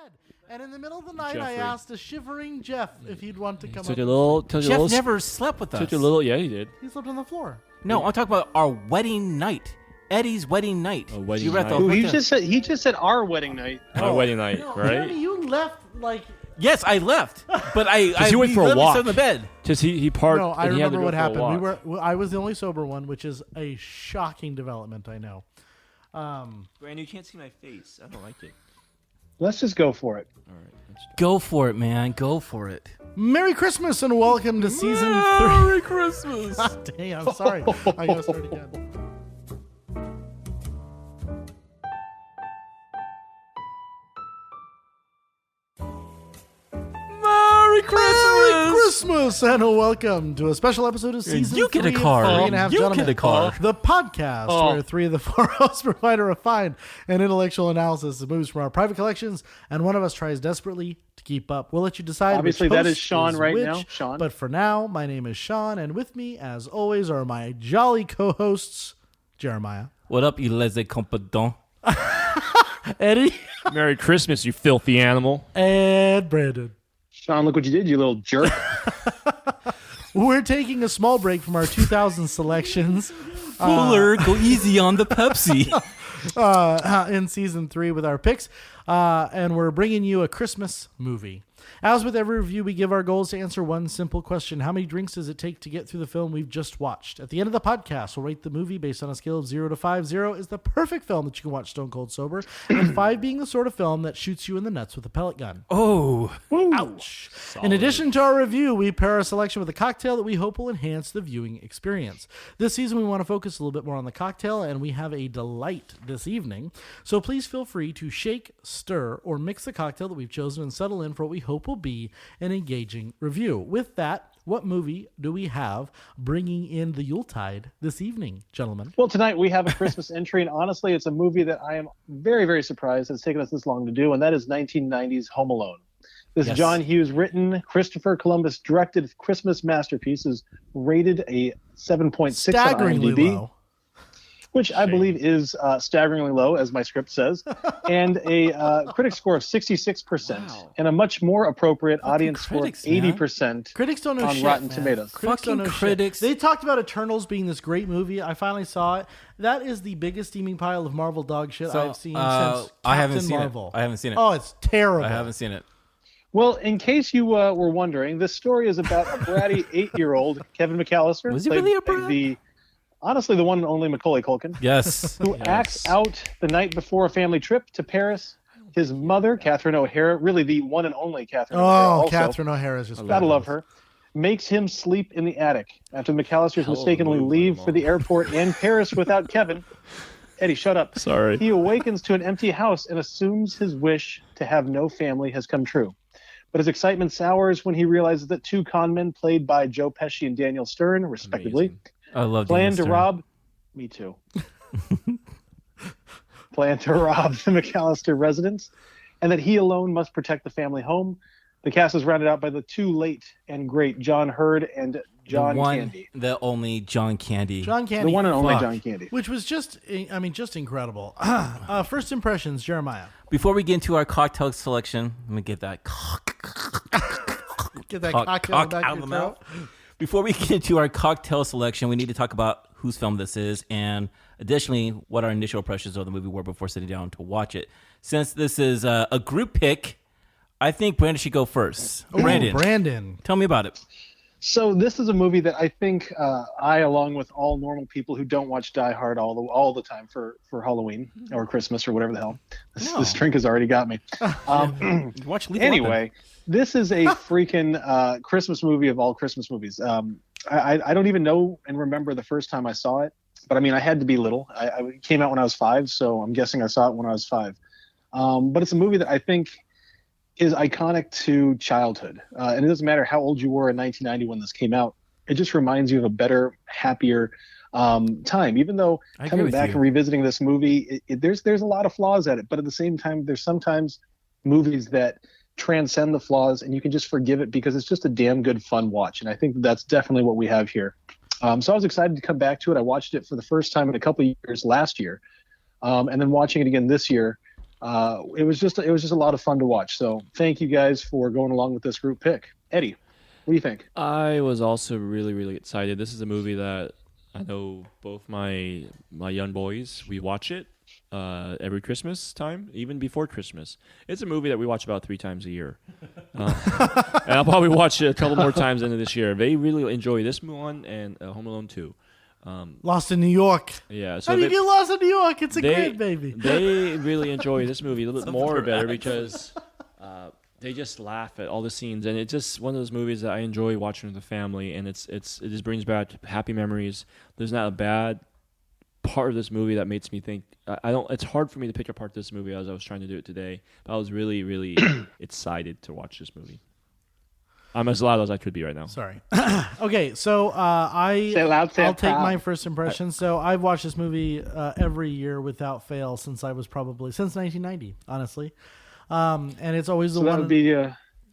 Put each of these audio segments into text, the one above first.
bed. And in the middle of the night, I Jeffrey. asked a shivering Jeff if he'd want to come Took up. a little. Took a Jeff little. never slept with us. Took a little. Yeah, he did. He slept on the floor. No, I'm talking about our wedding night. Eddie's wedding night. A wedding You were at the night. Ooh, he hotel. just said our wedding night. My wedding night, No, right? Jeremy, you left like... Yes, I left, but I he went for a literally walk. slept in the bed. Just he parked. No, I and he had to remember go what for a happened. walk. I was the only sober one, which is a shocking development, I know. Brandon, you can't see my face. I don't like it. Let's just go for it. All right, let's try. Go for it, man. Go for it. Merry Christmas and welcome to season 3. Merry Christmas. God damn, I'm sorry. I gotta start again. Merry Merry Christmas and welcome to a special episode of season You 3 get a car. of 3.5 You Gentlemen, get a car. the podcast where 3 of the 4 hosts provide a refined and intellectual analysis of movies from our private collections, and one of us tries desperately to keep up. We'll let you decide. Obviously, which that host is Sean right which, now. Sean. But for now, my name is Sean, and with me, as always, are my jolly co-hosts, Jeremiah, What up, you les incompetent? Eddie, Merry Christmas, you filthy animal. and Brandon. Sean, look what you did, you little jerk. We're taking a small break from our 2000 selections Fuller, go easy on the Pepsi. in season 3 with our picks, and we're bringing you a Christmas movie. As with every review, we give our goals to answer one simple question: how many drinks does it take to get through the film we've just watched? At the end of the podcast, we'll rate the movie based on a scale of 0 to 5. 0 is the perfect film that you can watch stone cold sober, and 5 being the sort of film that shoots you in the nuts with a pellet gun. Oh, Ouch. In addition to our review, we pair our selection with a cocktail that we hope will enhance the viewing experience. This season, we want to focus a little bit more on the cocktail, and we have a delight this evening. So please feel free to shake, stir, or mix the cocktail that we've chosen and settle in for what we hope will be an engaging review. With that, what movie do we have bringing in the Yuletide this evening, gentlemen? Well, tonight we have a Christmas entry, and honestly, it's a movie that I am very, very surprised it's taken us this long to do, and that is 1990's Home Alone. This Yes. John Hughes written, Christopher Columbus directed Christmas masterpiece is rated a 7.6 on Staggeringly IMDb. low. Which I believe is staggeringly low, as my script says, and a critic score of 66%, Wow. and a much more appropriate audience score of critics, man. 80% Critics don't know on shit, Rotten man. Tomatoes. Critics don't Fucking know critics. shit. They talked about Eternals being this great movie. I finally saw it. That is the biggest steaming pile of Marvel dog shit So, I've seen since I haven't Captain seen Marvel. it. I haven't seen it. Oh, it's terrible. I haven't seen it. Well, in case you were wondering, this story is about a bratty 8-year-old Kevin McAllister. Was he played really a by brat? honestly, the one and only Macaulay Culkin, Yes. who acts out the night before a family trip to Paris. His mother, Catherine O'Hara, really the one and only Catherine O'Hara, Oh, also, Catherine O'Hara is just gotta love fabulous. her, makes him sleep in the attic after the McAllisters Hell of a mistakenly move by leave them for the airport and Paris without Kevin. Eddie, shut up. Sorry. He awakens to an empty house and assumes his wish to have no family has come true. But his excitement sours when he realizes that 2 conmen, played by Joe Pesci and Daniel Stern, respectively, Amazing. I love plan Daniel to Stern. rob... Me too. Plan to rob the McAllister residence, and that he alone must protect the family home. The cast is rounded out by the 2 late and great John Hurd and John the one, Candy. the only John Candy. John Candy. The one and only Fuck. John Candy. Which was just, I mean, just incredible. First impressions, Jeremiah. Before we get into our cocktail selection, let me get that Get that cock cocktail back out your of the throat. mouth. Before we get into our cocktail selection, we need to talk about whose film this is, and additionally, what our initial impressions of the movie were before sitting down to watch it. Since this is a group pick, I think Brandon should go first. Ooh, Brandon, Brandon. tell me about it. So this is a movie that I think I, along with all normal people who don't watch Die Hard all the time for Halloween or Christmas or whatever the hell, this drink has already got me. Watch Lethal Anyway, this is a freaking Christmas movie of all Christmas movies. I don't even know and remember the first time I saw it, but I mean, I had to be little. It came out when I was 5, so I'm guessing I saw it when I was 5. But it's a movie that I think is iconic to childhood. And it doesn't matter how old you were in 1990 when this came out. It just reminds you of a better, happier time. Even though coming back and revisiting this movie, there's a lot of flaws at it. But at the same time, there's sometimes movies that transcend the flaws and you can just forgive it because it's just a damn good fun watch. And I think that's definitely what we have here. So I was excited to come back to it. I watched it for the first time in a couple of years last year. And then watching it again this year, It was just a lot of fun to watch. So thank you guys for going along with this group pick. Eddie, what do you think? I was also really, really excited. This is a movie that I know both my young boys, we watch it every Christmas time, even before Christmas. It's a movie that we watch about 3 times a year. And I'll probably watch it a couple more times into this year. They really enjoy this one and Home Alone 2. Lost in New York. Yeah, so How do you get lost in New York? It's a great baby. They really enjoy this movie a little bit more better because they just laugh at all the scenes, and it's just one of those movies that I enjoy watching with the family, and it just brings back happy memories. There's not a bad part of this movie that makes me think. It's hard for me to pick apart this movie as I was trying to do it today, but I was really, really excited to watch this movie. I'm as loud as I could be right now. Sorry. Okay, so I'll take my first impression. So I've watched this movie every year without fail since 1990, honestly. And it's always the So one. that would be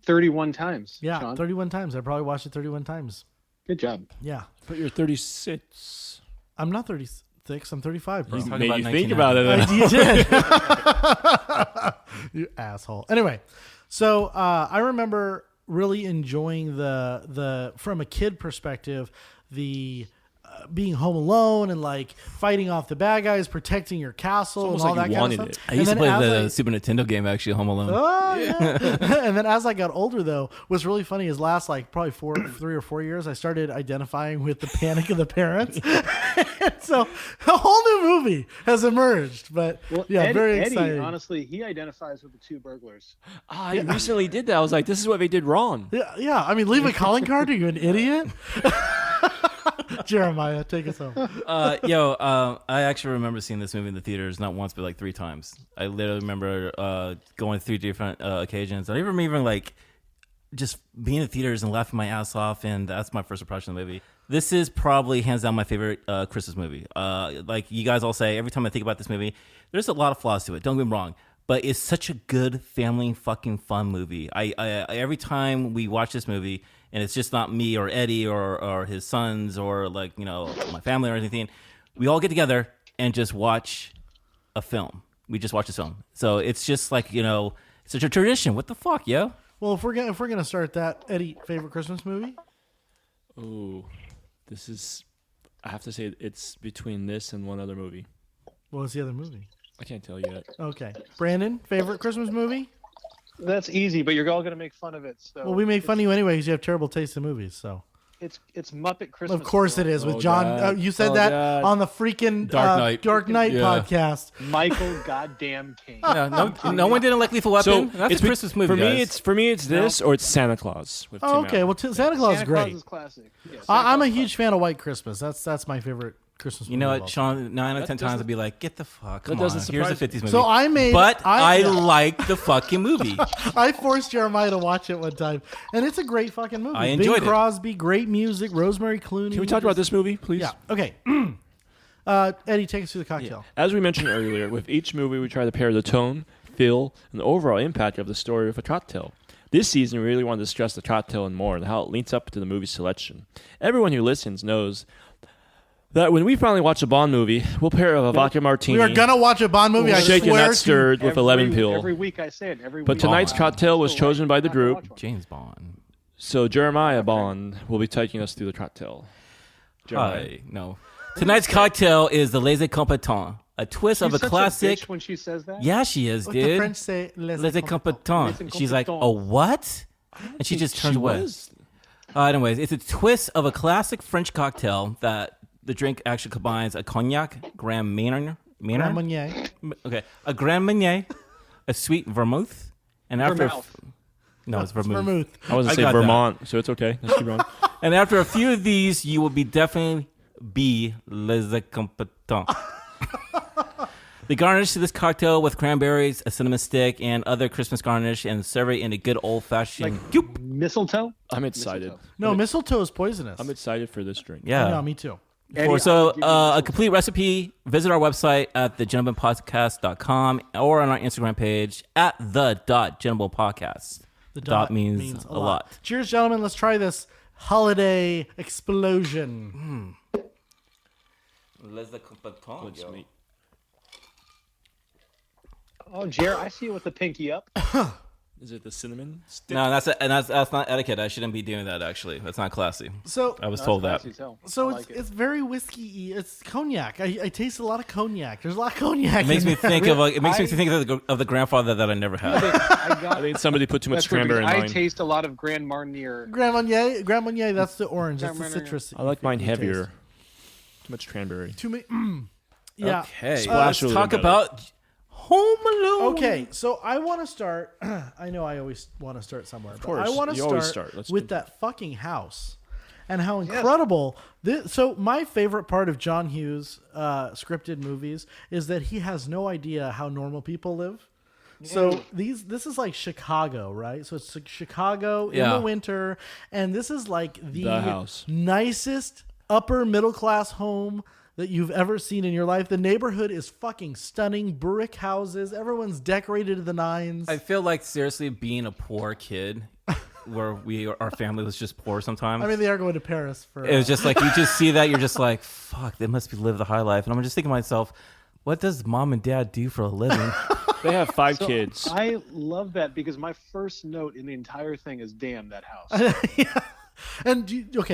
31 times. Yeah, Sean. 31 times. I probably watched it 31 times. Good job. Yeah. But you're 36. I'm not 36. I'm 35, bro. He's talking Made about you think about it. I did. You asshole. Anyway, so I remember really enjoying the from a kid perspective, the being home alone and like fighting off the bad guys, protecting your castle, and It's all almost like that you kind of wanted stuff. it. I used to And play then the as I- Super Nintendo game, actually, Home Alone. Oh, yeah. And then as I got older, though, what's really funny is last like probably 3 or 4 years, I started identifying with the Panic of the Parents. So a whole new movie has emerged. But very Eddie, exciting. honestly, he identifies with the 2 burglars. I recently did that. I was like, this is what they did wrong. Yeah. I mean, leave a calling card. Are you an idiot? Jeremiah, take us home. I actually remember seeing this movie in the theaters not once but like 3 times. I literally remember going through different occasions. I even like just being in the theaters and laughing my ass off, and that's my first impression of the movie. This is probably hands down my favorite Christmas movie. Like you guys all say, every time I think about this movie, there's a lot of flaws to it. Don't get me wrong. But it's such a good family fucking fun movie. I every time we watch this movie, and it's just not me or Eddie or his sons or like, my family or anything, we all get together and just watch a film. We just watch this film. So it's just like, such a tradition. What the fuck, yo? Well, if we're gonna start that, Eddie, favorite Christmas movie? Ooh, this is. I have to say, it's between this and one other movie. What was the other movie? I can't tell you yet. Okay, Brandon, favorite Christmas movie? That's easy, but you're all going to make fun of it. So Well, we make fun of you anyway because you have terrible taste in movies. So It's Muppet Christmas. of course it is with John. God. You said Oh, that God. on the freaking Dark Knight. Yeah. podcast. Michael Goddamn King. No one didn't like Lethal Weapon. That's a Christmas movie, guys. For me, it's this or it's Santa Claus. With Oh, Tim okay. Allen. Well, Santa Claus is Santa great. Claus is classic. Yeah, I'm a Santa huge fan of White Christmas. That's my favorite Christmas movie. You know of what, all Sean? 9 out of 10 That times doesn't- I'd be like, "Get the fuck, come that doesn't on." Here's a surprise 50s me. movie. So I made, but I yeah. like the fucking movie. I forced Jeremiah to watch it one time, and it's a great fucking movie. I enjoyed Bing it. Crosby, great music, Rosemary Clooney. Can we talk about this movie, please? Yeah. Okay. Eddie, take us through the cocktail. As we mentioned earlier, with each movie, we try to pair the tone, feel, and the overall impact of the story with a cocktail. This season, we really wanted to stress the cocktail and more and how it links up to the movie selection. Everyone who listens knows that when we finally watch a Bond movie, we'll pair a vodka martini. We are gonna watch a Bond movie. I shaken, swear not to. stirred, with a lemon peel. Every week I say it. Every But week. tonight's cocktail was So, chosen by the have to watch group, one. James Bond. so Jeremiah Bond will be taking us through the cocktail. Jeremiah. Hi. No. Tonight's cocktail is the Les Incompetent, a twist She's of a such classic. bitch when she says that. Yeah, she is, What the dude. French say, Les Incompetent. Les She's like, Incompetents. "Oh, what?" And she just turned She away. was. Anyways, it's a twist of a classic French cocktail that the drink actually combines a cognac, Grand Marnier, Grand Marnier. okay, a Grand Marnier, a sweet vermouth, and after Vermouth. no, it's vermouth. Vermouth. I was I going to say got that. Vermont, so it's okay. Let's keep going. And after a few of these, you will be definitely be les incompetents. The garnish to this cocktail with cranberries, a cinnamon stick, and other Christmas garnish, and serve it in a good old-fashioned. Mistletoe. I'm excited. No, mistletoe is poisonous. I'm excited for this drink. Yeah. No, me too. Eddie, So, I'll give you a mistletoe. complete recipe, visit our website at thegentlemanpodcast.com or on our Instagram page at the.gentlemanpodcast. The Dot means a lot. Cheers, gentlemen. Let's try this holiday explosion. Let's meet. Oh, Jer, I see you with the pinky up. Is it the cinnamon stick? No, that's not etiquette. I shouldn't be doing that. Actually, that's not classy. So I was told that. So it's very whiskey-y. It's cognac. I taste a lot of cognac. There's a lot of cognac. It makes in me there. think of the grandfather that I never had. I think somebody put too much cranberry in mine. I taste a lot of Grand Marnier. Grand Marnier. That's the orange. That's the citrus. I like mine heavier. Taste. Too much cranberry. Too many. Yeah. Okay, Splash let's a talk little about Home Alone. Okay, so I want to start. I know I always want to start somewhere. Of course, I want to you always start start. with that fucking house and how incredible. So my favorite part of John Hughes scripted movies is that he has no idea how normal people live. So this is like Chicago, right? So it's like Chicago in the winter, and this is like the house. nicest upper middle class home that you've ever seen in your life. The neighborhood is fucking stunning. Brick houses. Everyone's decorated to the nines. I feel like seriously being a poor kid, where our family was just poor sometimes. I mean, they are going to Paris for. It was just like you just see that, you're just like, fuck, they must be live the high life. And I'm just thinking to myself, what does mom and dad do for a living? They have 5 kids. I love that because my first note in the entire thing is "damn that house." Yeah. And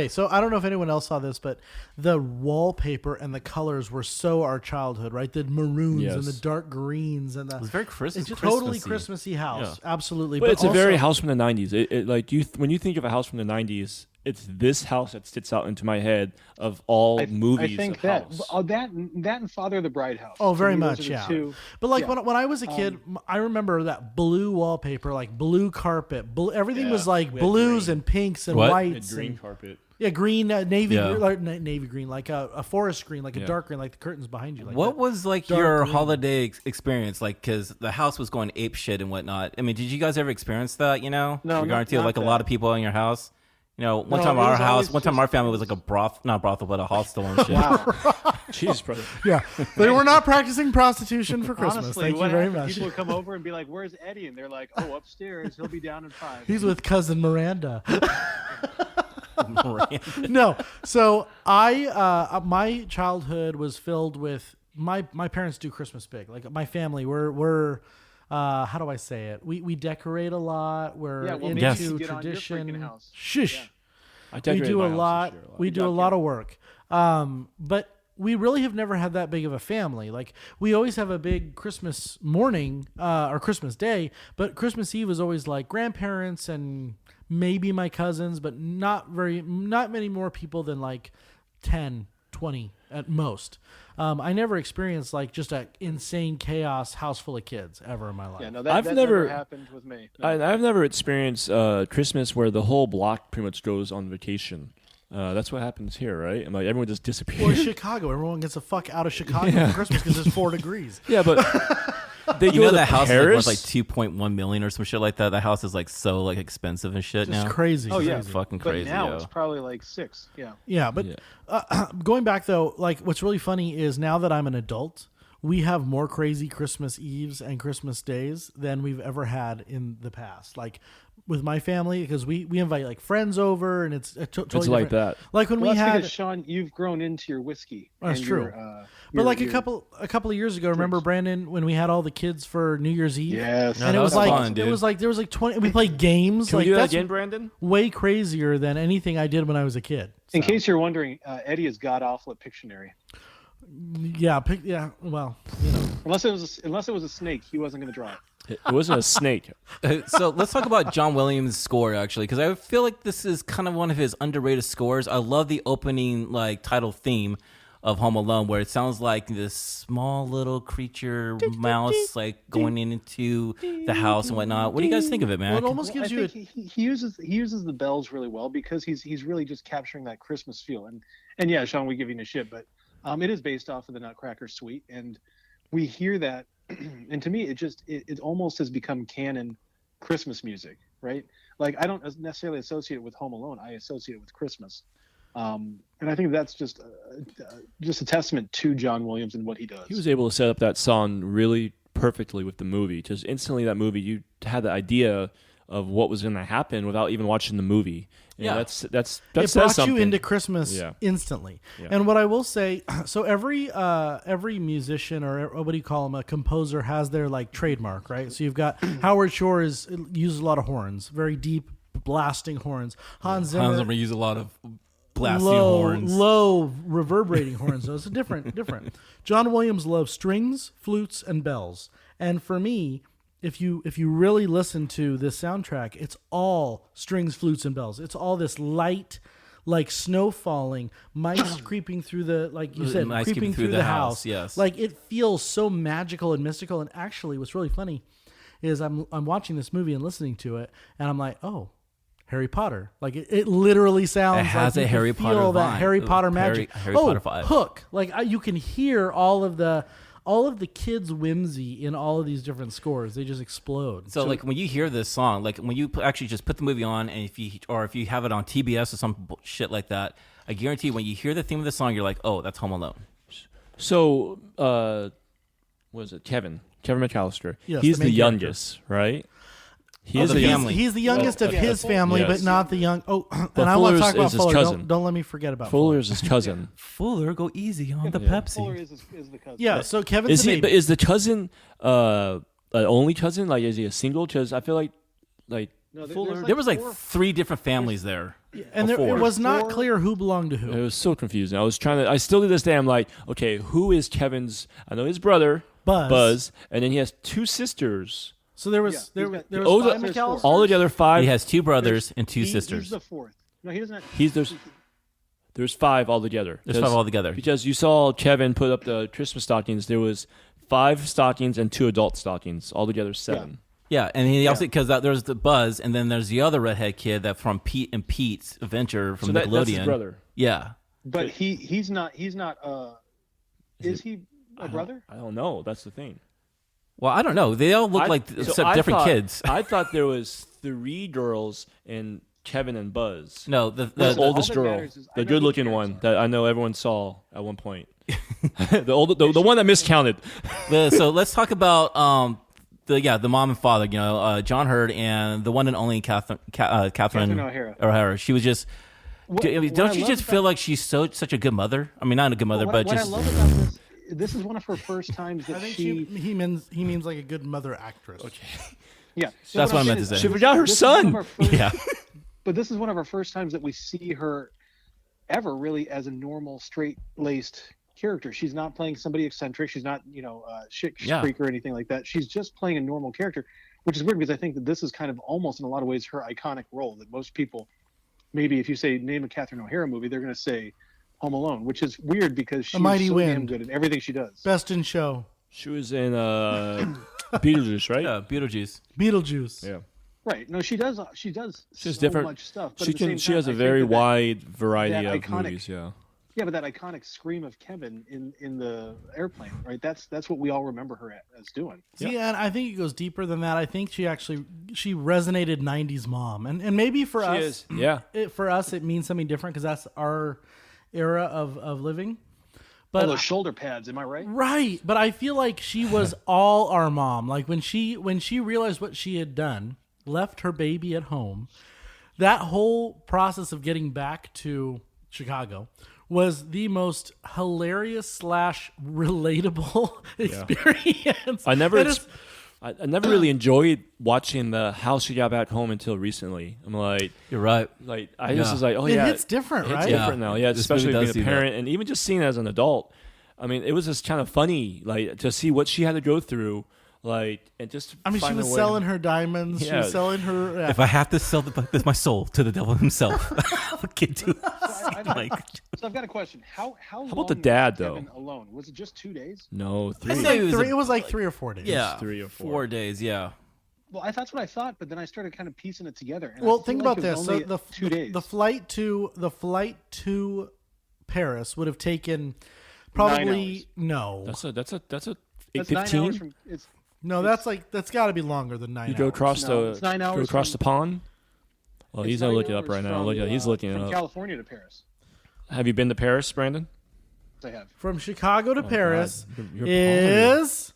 so I don't know if anyone else saw this, but the wallpaper and the colors were so our childhood, right? The maroons and the dark greens and It was very it's a totally Christmassy house, absolutely. But it's also, a very house from the 90s. When you think of a house from the 90s, it's this house that sticks out into my head of all movies. I think of that house. that and Father of the Bride house. Oh, very To me, much, those are the yeah. two. But like when I was a kid, I remember that blue wallpaper, like blue carpet. Everything was like blues and pinks and whites. Green carpet. Yeah, green, navy, navy green, like a forest green, like a dark green, like the curtains behind you. Like what was like your green. holiday experience like? Because the house was going ape shit and whatnot. I mean, did you guys ever experience that? You know, No, regarding not like a that. lot of people in your house. You know, one No, time it was our house, always one time just- our family was like a not brothel, but a hostel and shit. Wow. Jeez, brother. Yeah, they were not practicing prostitution for Christmas. Honestly, Thank you what very happened, much. people would come over and be like, "Where's Eddie?" And they're like, "Oh, upstairs. He'll be down in 5." He's with cousin Miranda. Miranda. No, so my childhood was filled with my parents do Christmas big. Like my family, we're how do I say it? We decorate a lot. We're into Yes. Get on your freaking tradition. house. Shush. Yeah. I We decorated do my a house lot. this year We do a lot of work. But we really have never had that big of a family. Like we always have a big Christmas morning or Christmas day, but Christmas Eve is always like grandparents and maybe my cousins, but not many more people than like 10, 20 at most. I never experienced like just an insane chaos house full of kids ever in my life. Yeah, no, I've that never- never happened with me. No. I've never experienced Christmas where the whole block pretty much goes on vacation. That's what happens here, right? And like everyone just disappears. Well, Chicago, everyone gets the fuck out of Chicago for Christmas because it's 4 degrees. Yeah, but they You go know to that house is Paris. like 2.1 million or some shit like that. That house is like so like expensive and shit It's now. crazy. Oh yeah, It's fucking but crazy. now yo. it's probably like 6. Yeah. Yeah, but going back though, like what's really funny is now that I'm an adult, we have more crazy Christmas Eves and Christmas days than we've ever had in the past. Like with my family, because we invite like friends over, and it's totally It's like different. that. Like when Well, we that's had. because, Sean, you've grown into your whiskey. That's and true. Your, But like a your- couple of years ago, remember Brandon when we had all the kids for New Year's Eve? Yes. And that it was was like fun, dude. it was like there was like 20. We played games. Can like we do that that's again, Brandon? way crazier than anything I did when I was a kid. In So, case you're wondering, Eddie is god awful at Pictionary. yeah, well, you know. Unless it was a snake, he wasn't going to draw it. It wasn't a snake. So let's talk about John Williams' score actually, because I feel like this is kind of one of his underrated scores. I love the opening like title theme of Home Alone, where it sounds like this small little creature mouse like going into the house and whatnot. What do you guys think of it, man? Well, it almost gives you I think he uses the bells really well because he's really just capturing that Christmas feel. And yeah, Sean, we give you a shit, but it is based off of the Nutcracker Suite, and we hear that. And to me, it almost has become canon Christmas music, right? Like I don't necessarily associate it with Home Alone. I associate it with Christmas, and I think that's just a testament to John Williams and what he does. He was able to set up that song really perfectly with the movie. Just instantly, that movie, you had the idea what was going to happen without even watching the movie. Yeah. That It says brought something. you into Christmas instantly. Yeah. And what I will say, so every musician or what do you call them, a composer has their like trademark, right? So you've got Howard Shore uses a lot of horns, very deep blasting horns. Hans Zimmer uses a lot of blasting horns. Low reverberating horns. So it's different. John Williams loves strings, flutes, and bells. And for me, if you really listen to this soundtrack, it's all strings, flutes, and bells. It's all this light, like snow falling, mice creeping through the, like you said, Mice creeping through the house. Yes. Like it feels so magical and mystical. And actually, what's really funny is I'm watching this movie and listening to it, and I'm like, oh, Harry Potter. Like it literally sounds It has like a you Harry can Potter feel that vibe. Harry Potter magic. Harry Potter vibe. Hook. Like you can hear all of the kids' whimsy in all of these different scores. They just explode. So like when you hear this song, like when you actually just put the movie on, and if you have it on TBS or some shit like that, I guarantee when you hear the theme of the song, you're like, oh, that's Home Alone. So, what is it? Kevin McAllister. Yes, He's the the main youngest, right? He is the the family. He's the youngest of his family, Yes. but not the young. Oh, and But I want to Fuller's talk about is his Fuller. cousin. Don't let me forget about Fuller is his cousin. Fuller, go easy on the Yeah. Pepsi. Fuller is the cousin. Yeah, so Kevin's Is the he? baby. But is the cousin an only cousin? Like, is he a single? Because I feel like No, Fuller. There was like four- 3 different families there. And it four. was not Four- clear who belonged to who. It was so confusing. I was trying to. I still to this day, I'm like, okay, who is Kevin's? I know his brother, Buzz. and then he has 2 sisters. So there Yeah, was there he's got- was Oh, five the- McAllisters? All the other 5. He has 2 brothers and 2 He's sisters. the fourth. No, he doesn't have. There's 5 altogether. There's 5 altogether. Because you saw Kevin put up the Christmas stockings. There was 5 stockings and 2 adult stockings. Altogether 7. Yeah, and he also because there's the Buzz, and then there's the other redhead kid that from Pete and Pete's Adventure from So Nickelodeon. that's his brother. Yeah, But he's not. Is he a brother? I don't know. That's the thing. well, I don't know. They all look like I different thought- kids. I thought there was 3 girls in Kevin and Buzz. No, The the oldest that girl, matters is I the know who good-looking the one parents are. that I know everyone saw at one point. the one that miscounted. so let's talk about the mom and father. You know, John Hurd and the one and only Catherine O'Hara. She was just. What don't I you love just feel like she's such a good mother? I mean, not a good mother, but what just I love about this is one of her first times that I think she. he means like a good mother actress. Okay. Yeah, That's what I I'm meant saying to is say. She forgot her this is one son. of our first- yeah. But this is one of our first times that we see her ever really as a normal, straight-laced character. She's not playing somebody eccentric. She's not, chick freak or anything like that. She's just playing a normal character, which is weird because I think that this is kind of almost in a lot of ways her iconic role that most people, maybe if you say name a Catherine O'Hara movie, they're going to say Home Alone, which is weird because she's Mighty so damn Wind. good at everything she does. Best in Show. She was in Beetlejuice, right? Yeah, Beetlejuice. Beetlejuice. Yeah. Right. No, she does. She does She's so different. much stuff. But She at the can. same She time, has a I think very that wide variety that of iconic- movies. Yeah. Yeah, but that iconic scream of Kevin in the airplane, right? That's what we all remember her as doing. See, and I think it goes deeper than that. I think she resonated 90s mom. And maybe for She us is. Yeah. for us it means something different because that's our era of living. All But those shoulder pads, am I right? right, but I feel like she was all our mom. Like when she realized what she had done, left her baby at home, that whole process of getting back to Chicago was the most hilarious / relatable experience. I never. It is- I never really enjoyed watching the How She Got Back Home until recently. I'm like, You're right. I just was like, oh it yeah, hits different, it's right? different now. Yeah, This especially movie being does a do that. parent and even just seeing it as an adult. I mean, it was just kind of funny, like to see what she had to go through, like and just. I mean, she find a was way- selling her diamonds. She Yeah. was selling her. If I have to sell my soul to the devil himself, I can do it. So I've got a question. How long about the was dad, Kevin though? alone? Was it just 2 days? No, I 3. think say it was it was like 3 or 4 days. Yeah, 3 or 4. 4 days. Yeah. Well, that's what I thought, but then I started kind of piecing it together. And I Well, feel think like about it was this. So only the 2 days. the flight to Paris would have taken probably no. That's a That's 9 8:15. hours from. That's got to be longer than 9 You hours. go across No, it's 9 go hours across from- the pond. Well, he's gonna look it up right now. He's looking it from up. California to Paris. Have you been to Paris, Brandon? I have. From Chicago to Paris God. You're is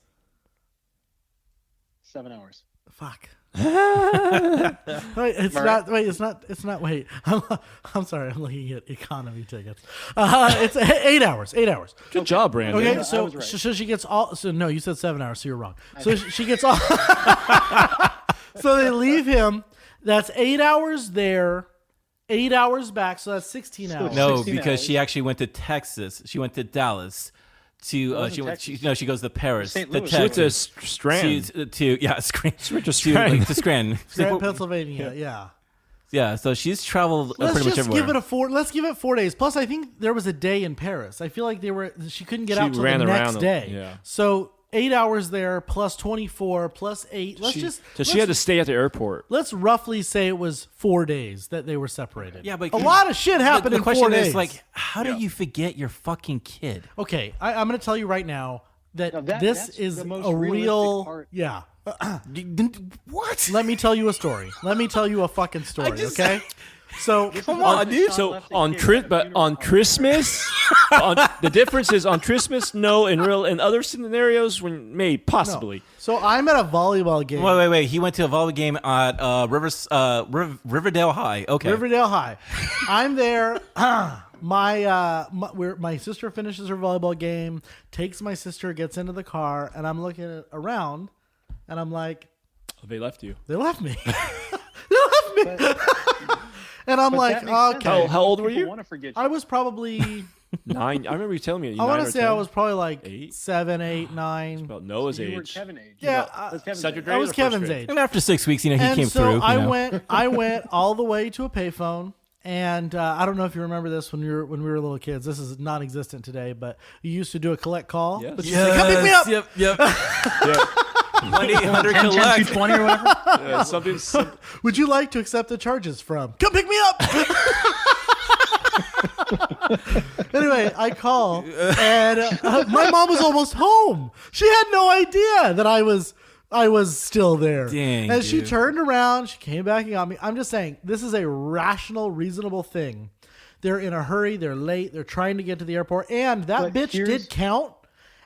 7 hours. fuck. Wait, it's not. Wait, it's not. It's not. Wait, I'm sorry. I'm looking at economy tickets. It's 8 hours. 8 hours. Good job, Brandon. Okay, I so was right. so she gets all. So no, you said 7 hours, so you're wrong. So she gets all. So they leave him. That's 8 hours there, 8 hours back. So that's 16 hours. No, 16 because hours. she actually went to Texas. She went to Dallas. To she goes to Paris, St. to Louis. She went to Texas, Strand. Scranton, Strand. Grant, Pennsylvania. Yeah. Yeah, so she's traveled Let's pretty much just everywhere. give it a 4. Let's give it 4 days. Plus, I think there was a day in Paris. I feel like she couldn't get She out till the ran next around, day. yeah. So 8 hours there plus 24 plus 8. She had to stay at the airport. Let's roughly say it was 4 days that they were separated. Yeah, but a lot of shit happened the in 4 question days. is like, how do you forget your fucking kid? Okay, I'm going to tell you right now that, No, this that's is the most a realistic real. part. Yeah. What? Let me tell you a story. Let me tell you a fucking story. Okay. So Come on, dude. So on Christmas, the difference is on Christmas, no. In other scenarios, when maybe possibly. So I'm at a volleyball game. Wait. He went to a volleyball game at Riverdale High. Okay. Riverdale High. I'm there. My sister finishes her volleyball game, takes my sister, gets into the car, and I'm looking around, and I'm like, Oh, they left you. they left me. They left me. And I'm like, okay. How old were you? Want to forget I was probably. 9. I remember you telling me. I want to say 10? I was probably like 8? 7, 8, 9. About Noah's You were age. Kevin's age. Yeah, That's Kevin's second age. grade. I was or first Kevin's grade? age. And after 6 weeks, he And came so through. I went all the way to a payphone, and I don't know if you remember this when we were little kids. This is non-existent today, but you used to do a collect call. Yes. But you say, come pick me up. Yep. Yeah. 1-800 collect. 220 or whatever. Yeah, something. Would you like to accept the charges from? Come pick me up. Anyway, I call, and my mom was almost home. She had no idea that I was still there. Dang, and she dude. turned around. She came back and got me. I'm just saying, this is a rational, reasonable thing. They're in a hurry. They're late. They're trying to get to the airport, and that But bitch here's- did count.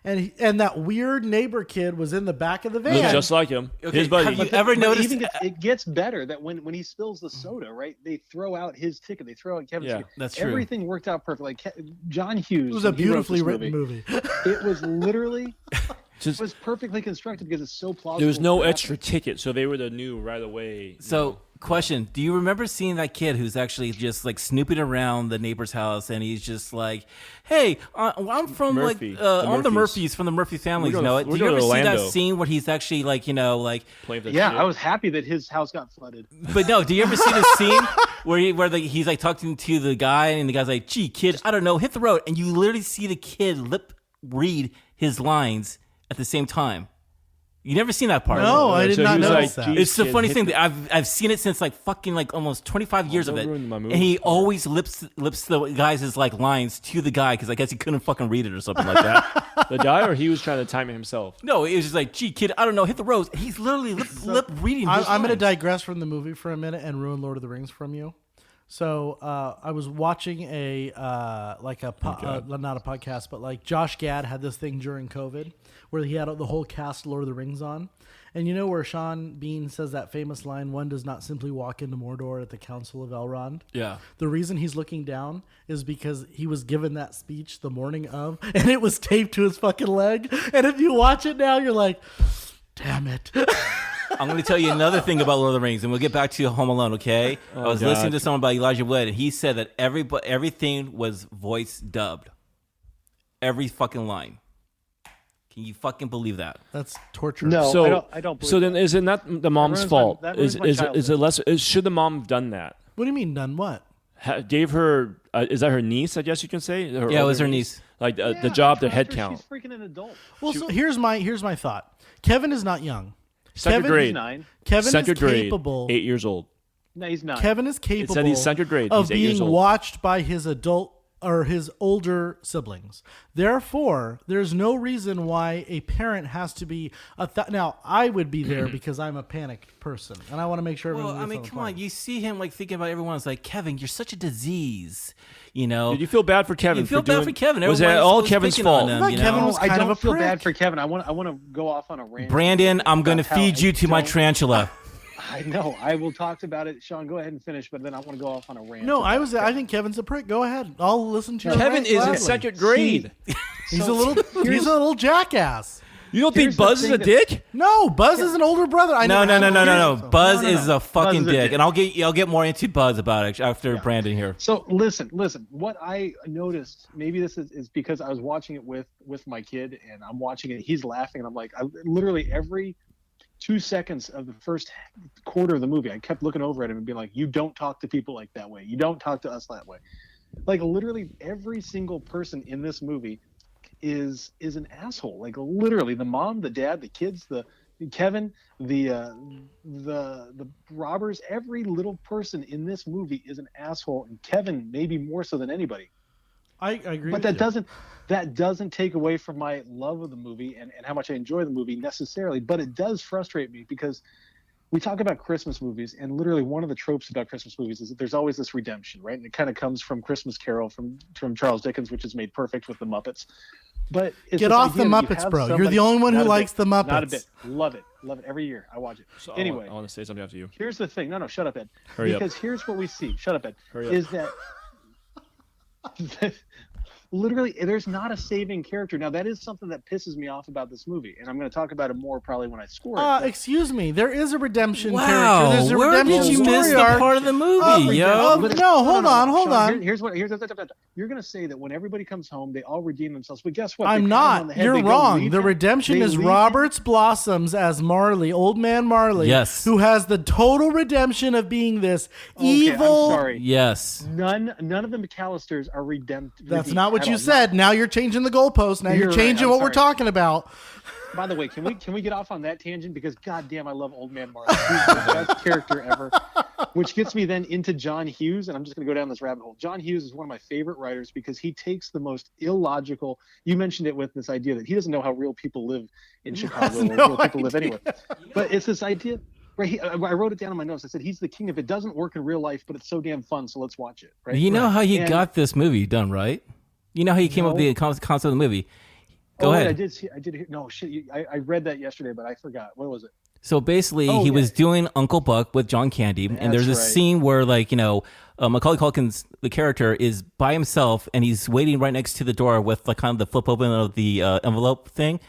And that weird neighbor kid was in the back of the van. Looks just like him. Okay, His buddy. have you ever noticed? It gets better that when he spills the soda, right? They throw out his ticket. They throw out Kevin's Yeah, ticket. that's true. Everything worked out perfect. Like John Hughes. It was a when he wrote beautifully this written movie. It was literally. Just- It was perfectly constructed because it's so plausible. There was no for extra ticket, so they would have knew right away. So, question: do you remember seeing that kid who's actually just like snooping around the neighbor's house, and he's just like, "Hey, I'm from Murphy, like the I'm the Murphys. Murphys from the Murphy families." We're You going- know, we're do you ever going to see that Orlando. scene where he's actually like, like? Playing with that Yeah, shit. I was happy that his house got flooded. But no, do you ever see the scene where he's like talking to the guy, and the guy's like, "Gee, kid, I don't know, hit the road," and you literally see the kid lip read his lines at the same time. You never seen that part? No, I did So he not was notice like, that. "Geez, It's the kid, funniest hit thing. the-" I've seen it since like fucking like almost 25 years of don't it, ruin my and movie. he always lips the guys' like lines to the guy because I guess he couldn't fucking read it or something like that. The guy, or he was trying to time it himself. No, it was just like, "Gee, kid, I don't know, hit the roads." He's literally lip reading. His I'm going to lines. digress from the movie for a minute and ruin Lord of the Rings from you. So I was watching not a podcast, but like Josh Gad had this thing during COVID where he had the whole cast of Lord of the Rings on. And you know where Sean Bean says that famous line, "One does not simply walk into Mordor at the Council of Elrond." Yeah. The reason he's looking down is because he was given that speech the morning of, and it was taped to his fucking leg. And if you watch it now, you're like, damn it. I'm going to tell you another thing about Lord of the Rings, and we'll get back to Home Alone, okay? I was God. listening to someone about Elijah Wood, and he said that everything was voice dubbed. Every fucking line. Can you fucking believe that? That's torture. No, So, I don't believe so then that. is it not the mom's ruins my- fault? that ruins Is my is childhood. it less? Should the mom have done that? What do you mean, done what? Gave her is that her niece? I guess you can say. Yeah, it was older her niece. Like Yeah, the job, the trust head her, count. She's freaking an adult. Well, so here's my thought. Kevin is not young. Second Kevin- grade. He's 9. Kevin Second is grade. capable. 8 years old. No, he's not. Kevin is capable. said he's second grade. of He's 8 years being old. watched by his adult or his older siblings. Therefore, there's no reason why a parent has to be now. I would be there because I'm a panicked person and I want to make sure. Well, everyone I mean, gets come the on. party. You see him like thinking about everyone. It's like, Kevin, you're such a disease. You know? Did you feel bad for Kevin? You feel bad for Kevin. Was that Everyone's all always Kevin's picking on fault? him, I thought you Kevin know? was I kind don't of a feel prick. bad for Kevin. I want to go off on a rant. Brandon, I'm going to about feed how you to my I don't- tarantula. I know. I will talk about it. Sean, go ahead and finish, but then I want to go off on a rant. No, I think Kevin's a prick. Go ahead. I'll listen to your Kevin rant is in gladly. second grade. He's a little jackass. You don't Here's think the Buzz is thing a that- dick? No, Buzz is an older brother. No. Buzz No. is a fucking Buzz is a dick, dick. and I'll get more into Buzz about it after Brandon here. So listen. What I noticed, maybe this is because I was watching it with my kid, and I'm watching it. He's laughing, and I'm like, literally every 2 seconds of the first quarter of the movie, I kept looking over at him and being like, "You don't talk to people like that way. You don't talk to us that way." Like literally every single person in this movie is an asshole. Like literally the mom, the dad, the kids, the Kevin, the robbers, every little person in this movie is an asshole, and Kevin maybe more so than anybody. I agree. But that doesn't take away from my love of the movie and how much I enjoy the movie necessarily. But it does frustrate me because we talk about Christmas movies, and literally one of the tropes about Christmas movies is that there's always this redemption, right? And it kind of comes from Christmas Carol from Charles Dickens, which is made perfect with the Muppets. But it's Get this off the idea that you Muppets, have bro. You're somebody- the only one who Not a likes bit. the Muppets. Not a bit. Love it every year. I watch it. So Anyway, I want to say something after you. here's the thing. No, shut up, Ed. Hurry up. Because here's what we see. Shut up, Ed. Hurry up. Is that literally there's not a saving character. Now that is something that pisses me off about this movie, and I'm going to talk about it more probably when I score it. but- Excuse me. There is a redemption character. Wow, There's a where redemption did you miss story the arc. part of the movie, yo? But- no, hold on. Sean, Here's you're going to say that when everybody comes home, they all redeem themselves. But guess what? They I'm pat him on not. the head, You're they go wrong. leave The him, redemption they is leave him. Roberts Blossoms as Marley, old man Marley. Yes. Who has the total redemption of being this Okay, evil. I'm sorry. Yes. None of the McAllisters are redeemed. That's not what at you all. said. Now you're changing the goalpost. Now you're You're right. changing I'm what we're sorry. talking about. By the way, can we get off on that tangent? Because goddamn, I love Old Man Marley. He's the best character ever. Which gets me then into John Hughes, and I'm just going to go down this rabbit hole. John Hughes is one of my favorite writers because he takes the most illogical. You mentioned it with this idea that he doesn't know how real people live in Chicago, or no real people live anywhere. But it's this idea. Right, I wrote it down in my notes. I said he's the king if it doesn't work in real life, but it's so damn fun, so let's watch it. Right? You know how you And- got this movie done, right? You know how you came up with the concept of the movie. Go wait, ahead. I did hear. No shit. I read that yesterday, but I forgot. What was it? So basically, Oh, he yeah. was doing Uncle Buck with John Candy, and there's this That's right. scene where, like, Macaulay Culkin's the character is by himself, and he's waiting right next to the door with like kind of the flip open of the envelope thing,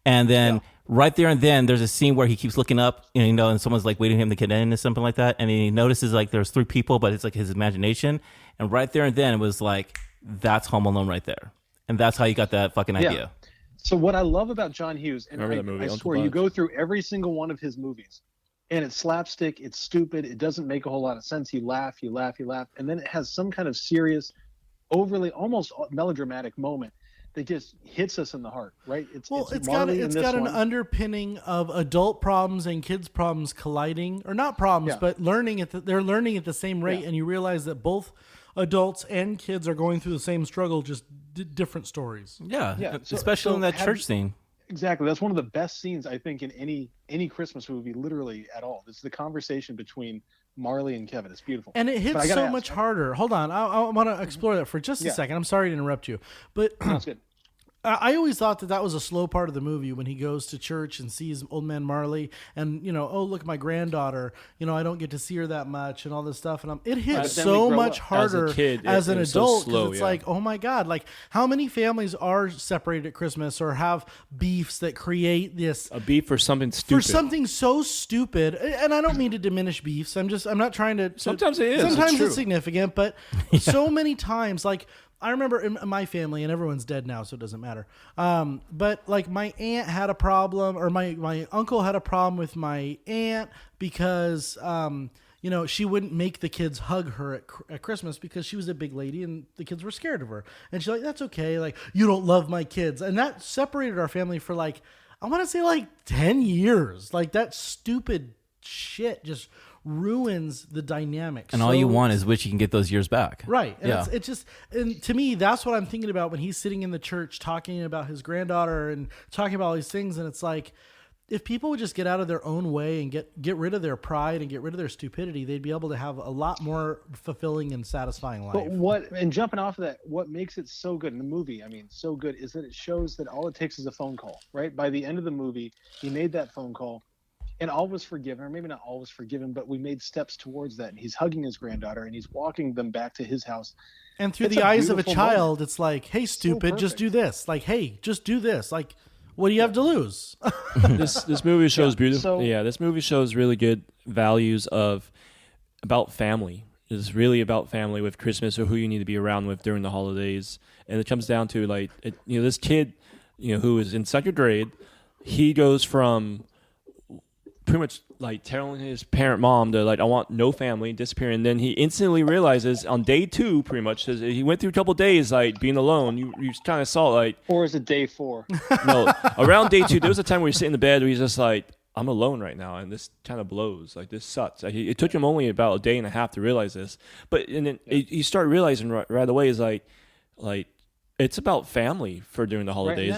and then right there and then there's a scene where he keeps looking up, and someone's like waiting for him to get in or something like that, and he notices like there's three people, but it's like his imagination, and right there and then it was like that's Home Alone right there, and that's how you got that fucking idea. So what I love about John Hughes, and Remember that movie, I Uncle swear, you Buck? go through every single one of his movies, and it's slapstick, it's stupid, it doesn't make a whole lot of sense. You laugh, and then it has some kind of serious, overly, almost melodramatic moment that just hits us in the heart, right? It's got Marley in this an one. underpinning of adult problems and kids' problems colliding, or not problems, Yeah. but they're learning at the same rate, Yeah. and you realize that both adults and kids are going through the same struggle, just different stories. Yeah, So- especially so in that have- church scene. Exactly. That's one of the best scenes I think in any Christmas movie, literally at all. It's the conversation between Marley and Kevin. It's beautiful. And it But hits I gotta so ask, much harder. Hold on, I want to explore that for just a Yeah. second. I'm sorry to interrupt you, but That's good. I always thought that was a slow part of the movie when he goes to church and sees old man Marley and, oh, look, my granddaughter, I don't get to see her that much and all this stuff. And it hits then we so grow much up. harder As a kid, as it an was so adult. 'Cause slow, it's yeah. like, oh my God, like how many families are separated at Christmas or have beefs that create this A beef for something for stupid. something so stupid. And I don't mean to diminish beefs. I'm not trying to. Sometimes it is. It's Sometimes true. it's significant, but so many times, like I remember in my family, and everyone's dead now, so it doesn't matter. But like my aunt had a problem, or my uncle had a problem with my aunt because she wouldn't make the kids hug her at Christmas because she was a big lady and the kids were scared of her. And she's like, "That's okay. Like you don't love my kids," and that separated our family for like I want to say like 10 years. Like that stupid shit just ruins the dynamic. And all you want is wish you can get those years back. Right. And Yeah. it's just, and to me, that's what I'm thinking about when he's sitting in the church talking about his granddaughter and talking about all these things. And it's like, if people would just get out of their own way and get rid of their pride and get rid of their stupidity, they'd be able to have a lot more fulfilling and satisfying life. But jumping off of that, what makes it so good in the movie, so good, is that it shows that all it takes is a phone call, right? By the end of the movie, he made that phone call. and all was forgiven, or maybe not all was forgiven, but we made steps towards that. And he's hugging his granddaughter, and he's walking them back to his house. And through It's the a eyes of a beautiful child, moment. it's like, hey, stupid, just perfect. do this. Like, hey, just do this. Like, what do you have to lose? This movie shows beautiful. so- This movie shows really good values about family. It's really about family with Christmas, or who you need to be around with during the holidays. And it comes down to this kid, who is in second grade. He goes from pretty much like telling his parent mom to I want no family, disappearing. And then he instantly realizes on day 2, pretty much, he went through a couple days being alone. You kind of saw Or is it day 4? no, around day 2, there was a time where he's sitting in the bed where he's just like, I'm alone right now, and this kind of blows. This sucks. It took him only about a day and a half to realize this, and then he started realizing right away is like it's about family for during the holidays,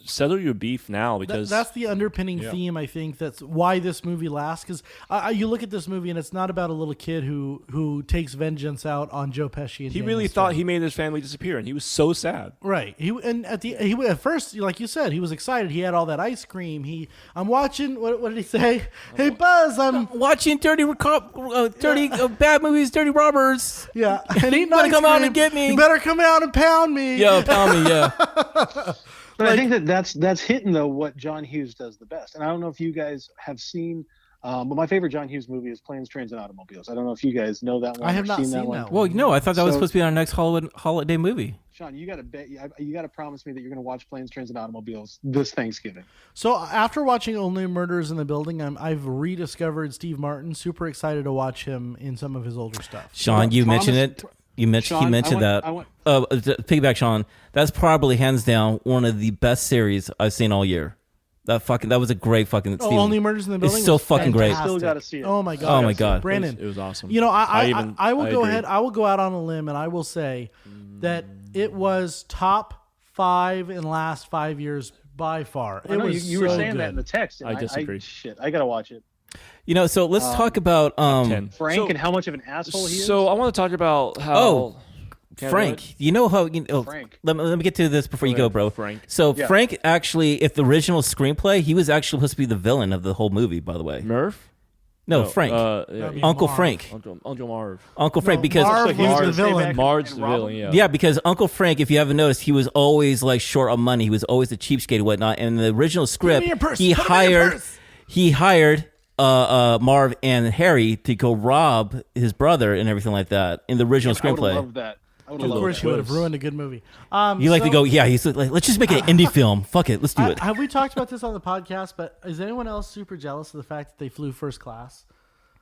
settle your beef now because That's the underpinning theme, I think. That's why this movie lasts. Because you look at this movie, and it's not about a little kid who takes vengeance out on Joe Pesci. And he Daniel really Stern. thought he made his family disappear, and he was so sad. Right. At first, like you said, he was excited. He had all that ice cream. I'm watching. What did he say? Hey Buzz, I'm Watching dirty bad movies, dirty robbers. yeah. And eating better ice come out cream. and get me. You better come out and pound me. Yeah, pound me, yeah. But I think that's hitting though what John Hughes does the best. And I don't know if you guys have seen, but my favorite John Hughes movie is Planes, Trains, and Automobiles. I don't know if you guys know that one. I have or not seen that that one. one. Well, no, I thought that was So- supposed to be our next holiday movie. Sean, you got to promise me that you're going to watch Planes, Trains, and Automobiles this Thanksgiving. So after watching Only Murders in the Building, I've rediscovered Steve Martin. Super excited to watch him in some of his older stuff. Sean, you Promise- mentioned it. He Sean, mentioned that. Piggyback, Sean. That's probably hands down one of the best series I've seen all year. That was a great fucking. Oh, Only Murders in the Building. It's so was fucking great. fantastic. Still gotta see it. Oh my god. Oh my god. Brandon, It was awesome. You know, I will go agree. ahead. I will go out on a limb, and I will say that it was top 5 in last 5 years by far. I It know was you were so saying good. that in the text. And I disagree. Shit, I got to watch it. So let's talk about 10. Frank and how much of an asshole he is. So I want to talk about how. Oh, Can I do Frank. it? You know how Frank. Let me get to this before you Go go, ahead, bro. Frank. So Yeah. Frank actually, if the original screenplay, he was actually supposed to be the villain of the whole movie. By the way, Murph? no, Frank, be Uncle Marv. Frank, Uncle Marv. Uncle Frank, No, because Marv was the villain. Marv's the villain, yeah. yeah, because Uncle Frank, if you haven't noticed, he was always short on money. He was always a cheapskate and whatnot. And in the original script, in your purse. he Put 'em in your hired purse. Marv and Harry to go rob his brother and everything like that in the original I would screenplay. love that. I would Of love course, that. you would have ruined a good movie. You like to go, yeah. He's like, let's just make an indie film. Fuck it, let's do it. Have we talked about this on the podcast? But is anyone else super jealous of the fact that they flew first class?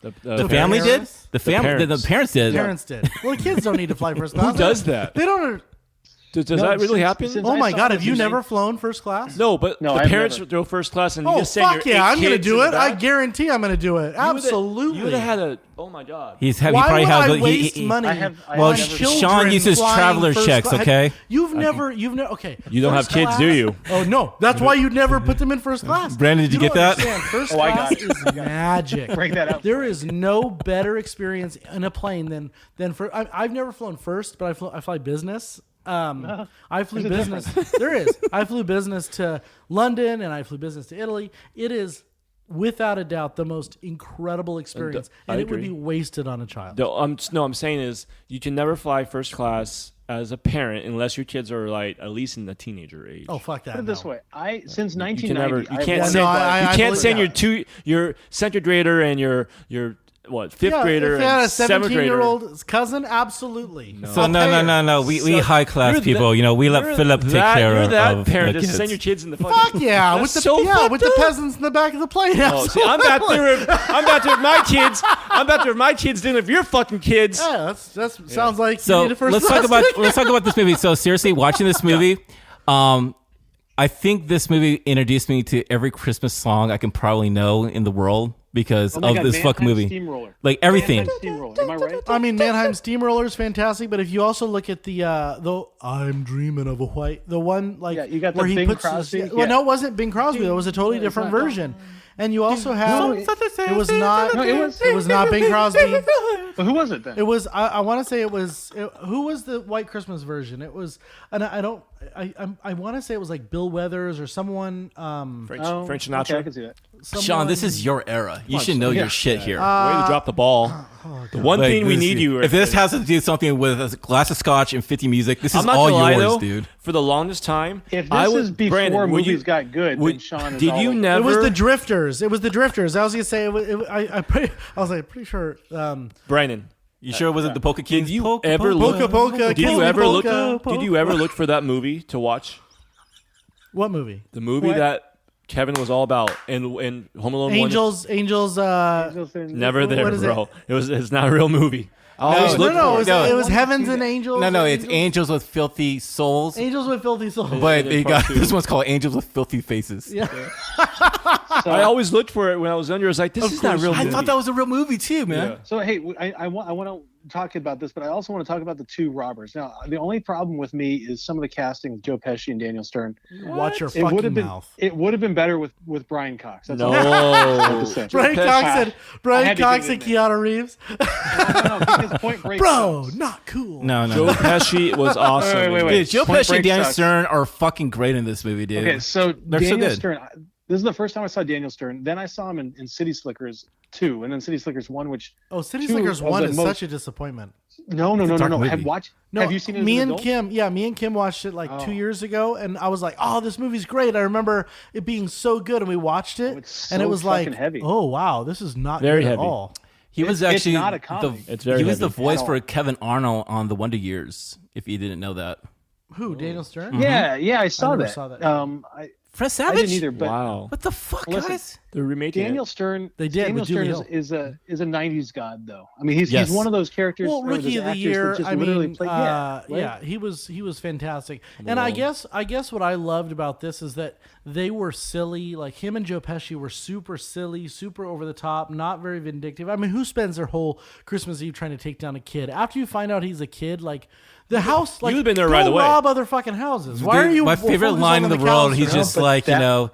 The family did. parents? The family. The parents did. Parents did. Well, the kids don't need to fly first class. Who does that? They don't. Does No, that really since- happen? since Oh I my saw god, it, have you there's never a- flown first class? No, but No, the I've parents never. go first class and you Oh just send fuck your yeah, eight I'm gonna kids do in it. the I back. guarantee I'm gonna do it. Absolutely. You would have had a. Oh my god. He's he Why probably would has I a- waste he- money? I have Well, never- Sean children uses flying traveler first checks, class. okay? You've never. Okay. You don't have First kids, class- do you? Oh no, that's why you'd never put them in first class. Brandon, did you get don't that? understand. First Oh, I class got it. is magic. Break that up. There is no better experience in a plane than for. I've never flown first, but I fly business. I flew business. There is. I flew business to London and I flew business to Italy. It is without a doubt the most incredible experience, and I it would agree. be wasted on a child. No, I'm saying is you can never fly first class as a parent unless your kids are at least in the teenager age. Oh fuck that! Put it this no. way. Since you 1990, can I've can't won- send, No, I you can't believe send that. your second grader and your fifth grader if they had and a seventh grader. 17-year-old cousin, absolutely. So I'll pay her. no. We high class You're people. We let Philip take care you're of that parent. the Just kids. send your kids in the fucking. Fuck yeah, That's with the so fucked with the up. peasants in the back of the plane. Oh, see, I'm back there with my kids. I'm back there with my kids dealing with your fucking kids. Yeah, that's sounds like you So need a first let's class talk about ticket. let's talk about this movie. So seriously, watching this movie, I think this movie introduced me to every Christmas song I can probably know in the world because Oh my of God, this fucking Mannheim movie. Steamroller. Like everything. Mannheim Steamroller. Am I right? I mean, Mannheim Steamroller is fantastic, but if you also look at the I'm dreaming of a white, the one Yeah, you got the where he Bing puts Crosby. his, well, Yeah. no, it wasn't Bing Crosby. It was a totally different version. And you also have it was not No, it was not Bing Crosby. But who was it then? It was I want to say it was who was the White Christmas version? It was and I want to say it was like Bill Weathers or someone French Oh, Sinatra. Okay, I can see that. Sean, this is your era. You should know your shit here. Way to drop the ball. The one thing we need you. If this has to do something with a glass of scotch and 50 music, this is all yours, dude. For the longest time, If this is before Brandon, movies got good, then Sean is did you all never? It was the Drifters. I was gonna say. I was like pretty sure. Brandon, You sure it wasn't the Polka Kings? did you Polka, ever polka, look? Polka, Did you Polka, ever look? Polka, Did you ever look for that movie to watch? What movie? The movie What? that Kevin was all about in Home Alone. Angels. Never there, what is bro. It's not a real movie. I always look No, for it. it was Heavens and Angels. No, it's Angels with Filthy Souls. Angels with Filthy Souls. But Yeah, they part got two. this one's called Angels with Filthy Faces. Yeah. I always looked for it when I was younger. I was like, this is not a real I movie. thought that was a real movie too, man. Yeah. So hey, I want to talk about this, but I also want to talk about the two robbers. Now, the only problem with me is some of the casting with Joe Pesci and Daniel Stern. Watch your It would fucking have been mouth. it would have been better with Brian Cox. That's No. all I have to say. Brian Pesci. Cox and had to get it in Keanu Reeves. No, because Point Break Bro, sucks. not cool. No. Joe Pesci was awesome. Wait. Dude, Joe Point Pesci Break and Daniel sucks. Stern are fucking great in this movie, dude. Okay, so They're so Daniel good. Stern. This is the first time I saw Daniel Stern. Then I saw him in City Slickers 2, and then City Slickers 1, which Oh, City two Slickers of 1 the is most- such a disappointment. no. dark movie. Have you seen it? As me an and adult? Kim, me and Kim watched it like Oh. 2 years ago, and I was like, "Oh, this movie's great." I remember it being so good, and we watched it, it's and it so was like, fucking heavy. "Oh wow, this is not Very good heavy. at all." He was It's actually not a comedy. It's very he was the heavy. voice At for all. Kevin Arnold on The Wonder Years. If you didn't know that, Who? Daniel Stern? Yeah, I saw never that. saw that. Fred I Savage. didn't either. But Wow. What the fuck, Listen, guys? They're remaking Daniel it. Stern. They did Daniel with Julie Stern is a '90s god, though. I mean, Yes. he's one of those characters. Well, or those Rookie of the actors Year. that just I literally mean, play, right? yeah, he was fantastic. And I guess what I loved about this is that they were silly. Like him and Joe Pesci were super silly, super over the top, not very vindictive. I mean, who spends their whole Christmas Eve trying to take down a kid? After you find out he's a kid, like the house, like would've been there go right away. rob other fucking houses. Why are Dude, you? my favorite focused line in on the world? cows, He's you know? just But like, that-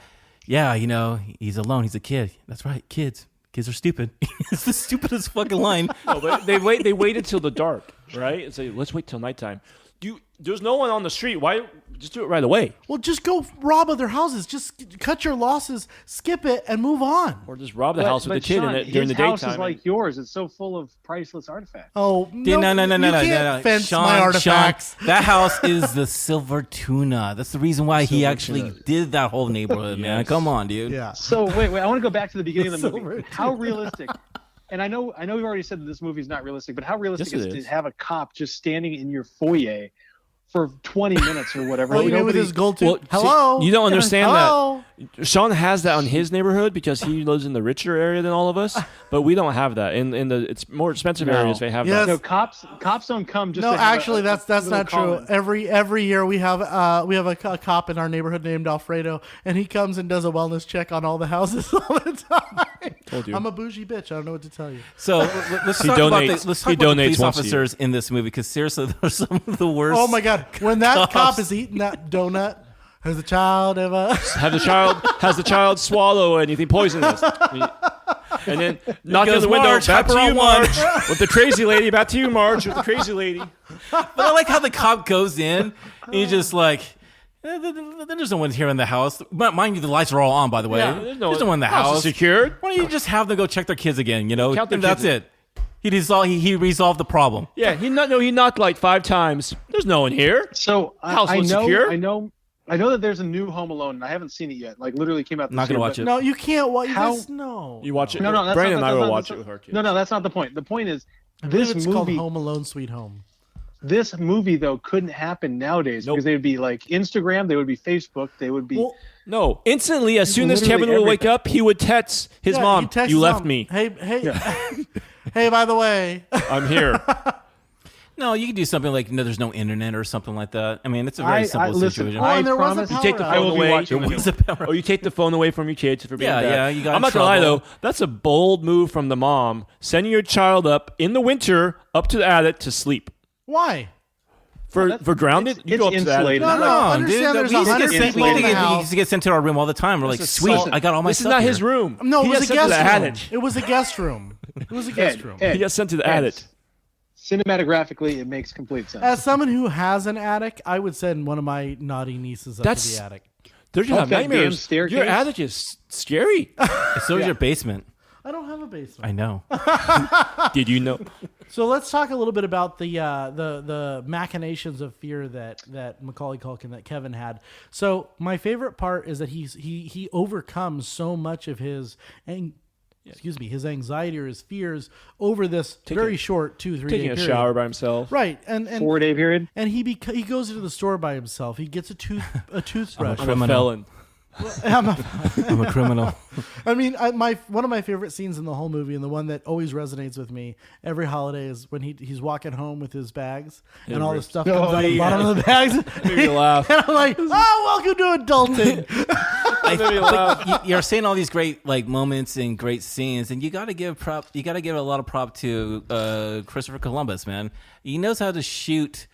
he's alone. He's a kid. That's right, kids. Kids are stupid. It's the stupidest fucking line. No, but they waited till the dark, right? And say, let's wait till nighttime. There's no one on the street. Why just do it right away? Well, just go rob other houses. Just cut your losses, skip it, and move on. Or just rob the house with the kid Sean, in it during the his house daytime. is like yours. It's so full of priceless artifacts. Oh Dude, no. You can't fence Sean, my artifacts. Sean, that house is the Silver Tuna. That's the reason why he actually did that whole neighborhood, man. Yes. Come on, dude. Yeah. So wait. I want to go back to the beginning of the Silver movie. How realistic? And I know we've already said that this movie is not realistic, but how realistic Yes, it is it is. to have a cop just standing in your foyer for 20 minutes or whatever? Oh, you mean with Nobody- his gold tooth? Well, see, Hello. you don't understand Hello. that. Sean has that on his neighborhood because he lives in the richer area than all of us, but we don't have that. In the it's more expensive No. areas, they have Yes. that. So cops don't come just No, to have actually, that's little not true. comment. Every year we have a cop in our neighborhood named Alfredo, and he comes and does a wellness check on all the houses all the time. Told you. I'm a bougie bitch. I don't know what to tell you. So let's He talk donates- about the he donates police once a year. officers in this movie because seriously, they're some of the worst. Oh my god, when that Cops. cop is eating that donut, has a child ever? Has the child swallow anything poisonous? And then knock on goes, the window. "Marge, Back to you, pepperoni one." Marge. With the crazy lady. Back to you, Marge. With the crazy lady. But I like how the cop goes in and he's just like, there's no one here in the house. Mind you, the lights are all on, by the way. Yeah, there's no one in the house is house. secured. Why don't you just have them go check their kids again, you know? Count their And that's kids. it. He resolved the problem. Yeah, he knocked like 5 times. There's no one here. So House I looks know, secure. I know that there's a new Home Alone, and I haven't seen it yet. Like literally came out. This Not gonna year, watch but- it. No, you can't. What? How- No. You watch it. No, that's Brandon not, and I that's will not- watch that's it with our kids. No, that's not the point. The point is, I believe this it's called movie, Home Alone, Sweet Home. this movie though couldn't happen nowadays Nope. because they would be like Instagram, they would be Facebook, they would be. Well, No, instantly, as soon as Literally Kevin would wake everything. up, he would text his yeah, mom, he texts "You his left mom, me. Hey, hey, by the way. I'm here." No, you can do something like, there's no internet or something like that. I mean, it's a very simple listen, situation. Well, I and there was a promise power take the outage. I will phone be away. watching. There was a power- Or you take the phone away from your kids for being Yeah, bad. yeah, you got I'm in not gonna lie trouble. though, that's a bold move from the mom, sending your child up in the winter up to the attic to sleep. Why? For grounded, you it's go up to the attic. insulated. No, dude, understand there's we used to 100 get sent- people in the we house. used to get sent to our room all the time. We're like, This is sweet, so- I got all my This stuff is not here. his room. No, it He was got a sent to guest the room. attic. It was a guest room. It was a guest room. He got sent to the Ed, attic. Cinematographically, it makes complete sense. As someone who has an attic, I would send one of my naughty nieces up to That's- the attic. They're just have that damn nightmares. staircase. Your attic is scary. So is your basement. I don't have a basement. I know. Did you know? So let's talk a little bit about the machinations of fear that Macaulay Culkin, that Kevin had. So my favorite part is that he overcomes so much of his his anxiety or his fears over this very short 2-3 day period. Taking a shower by himself. Right, and 4-day period. And he goes into the store by himself. He gets a toothbrush. I'm a felon. I'm a criminal. I mean, one of my favorite scenes in the whole movie, and the one that always resonates with me every holiday, is when he's walking home with his bags and all the stuff comes out the bottom of the bags. Made me laugh. And I'm like, oh, welcome to adulting. You're saying all these great moments and great scenes, and you got to give a lot of prop to Christopher Columbus, man. He knows how to shoot.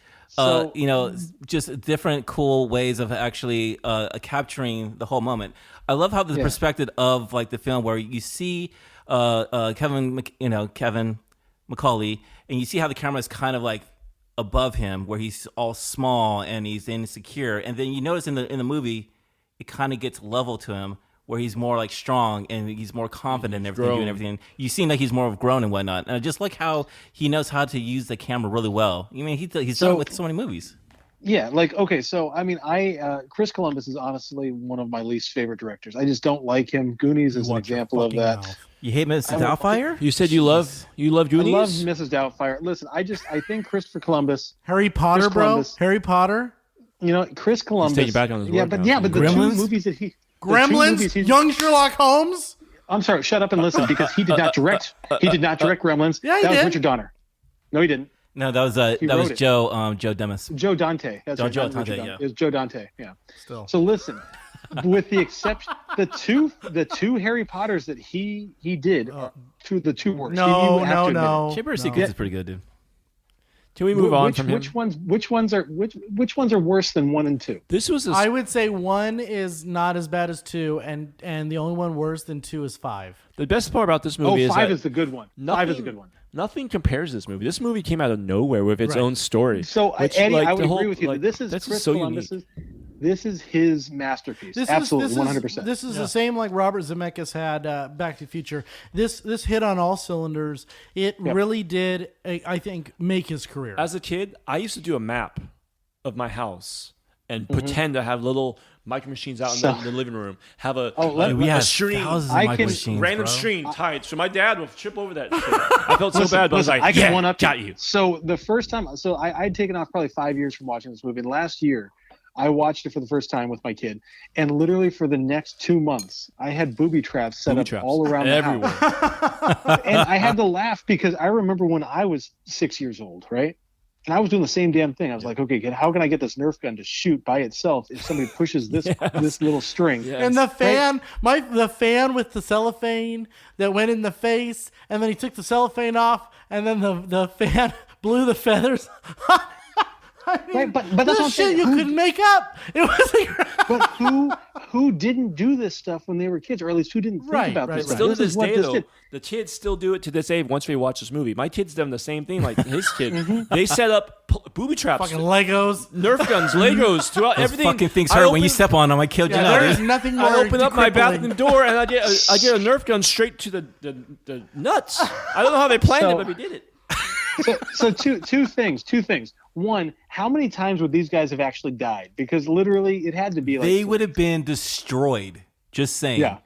Just different cool ways of actually capturing the whole moment. I love how the perspective of the film where you see Kevin Macaulay, and you see how the camera is kind of above him, where he's all small and he's insecure, and then you notice in the movie it kind of gets level to him, where he's more strong and he's more confident in everything and everything. You seem like he's more grown and whatnot. And I just like how he knows how to use the camera really well. I mean, he's done it with so many movies. Yeah, okay, so I mean, Chris Columbus is honestly one of my least favorite directors. I just don't like him. Goonies is an example of that. Mouth. You hate Mrs. Doubtfire? You said you love Goonies? I love Mrs. Doubtfire. Listen, I think Christopher Columbus. Harry Potter, Chris bro. Columbus, Harry Potter. Chris Columbus. He's taking back on his word but now. the Gremlins? 2 movies that he. Gremlins. Young Sherlock Holmes. I'm sorry. Shut up and listen, because he did not direct. He did not direct Gremlins. Yeah, he that did. was Richard Donner. No, he didn't. No, that was wrote it. Joe Demis. Joe Dante. That's right, Joe not Dante, Richard Donner. yeah. It was Joe Dante. Yeah. Still. So listen, with the exception, the two Harry Potters that he did, the two worst. No. Chamber of Secrets is pretty good, dude. Can we move on from him? Which ones are worse than 1 and 2? This was I would say 1 is not as bad as 2, and the only one worse than 2 is 5. the best part about this movie is 5 that is the good one. 5 is a good one. Nothing compares to this movie. This movie came out of nowhere with its own story. So which, Eddie, I the would whole, agree with you. This is Chris so Columbus's. unique. This is his masterpiece. Absolutely, 100%. This is the same like Robert Zemeckis had Back to the Future. This hit on all cylinders. It really did, I think, make his career. As a kid, I used to do a map of my house and pretend to have little micro machines out in the living room. Have a string, random string tied. So my dad would trip over that shit. I felt so bad, but I was like, I get one up. Got you. So the first time, I'd taken off probably 5 years from watching this movie. And last year, I watched it for the first time with my kid, and literally for the next 2 months, I had booby traps set up all around the house. And I had to laugh because I remember when I was 6 years old, right? And I was doing the same damn thing. I was like, okay, how can I get this Nerf gun to shoot by itself if somebody pushes this little string? Yes. And the fan, the fan with the cellophane that went in the face, and then he took the cellophane off, and then the fan blew the feathers. I mean, but that's this shit you couldn't make up. It was but who didn't do this stuff when they were kids, or at least who didn't think about this? Still This to is this what day, this though, did. the kids still do it to this day once they watch this movie. My kid's done the same thing like his kid. They set up booby traps. fucking Legos. Nerf guns, Legos, throughout Those everything. fucking things hurt when you step on them. I killed you now, There's dude. nothing more I open up my crippling. bathroom door and I get a Nerf gun straight to the nuts. I don't know how they planned it, but we did it. So two things. One, how many times would these guys have actually died? Because literally, it had to be like They would have been destroyed. Just saying. Yeah.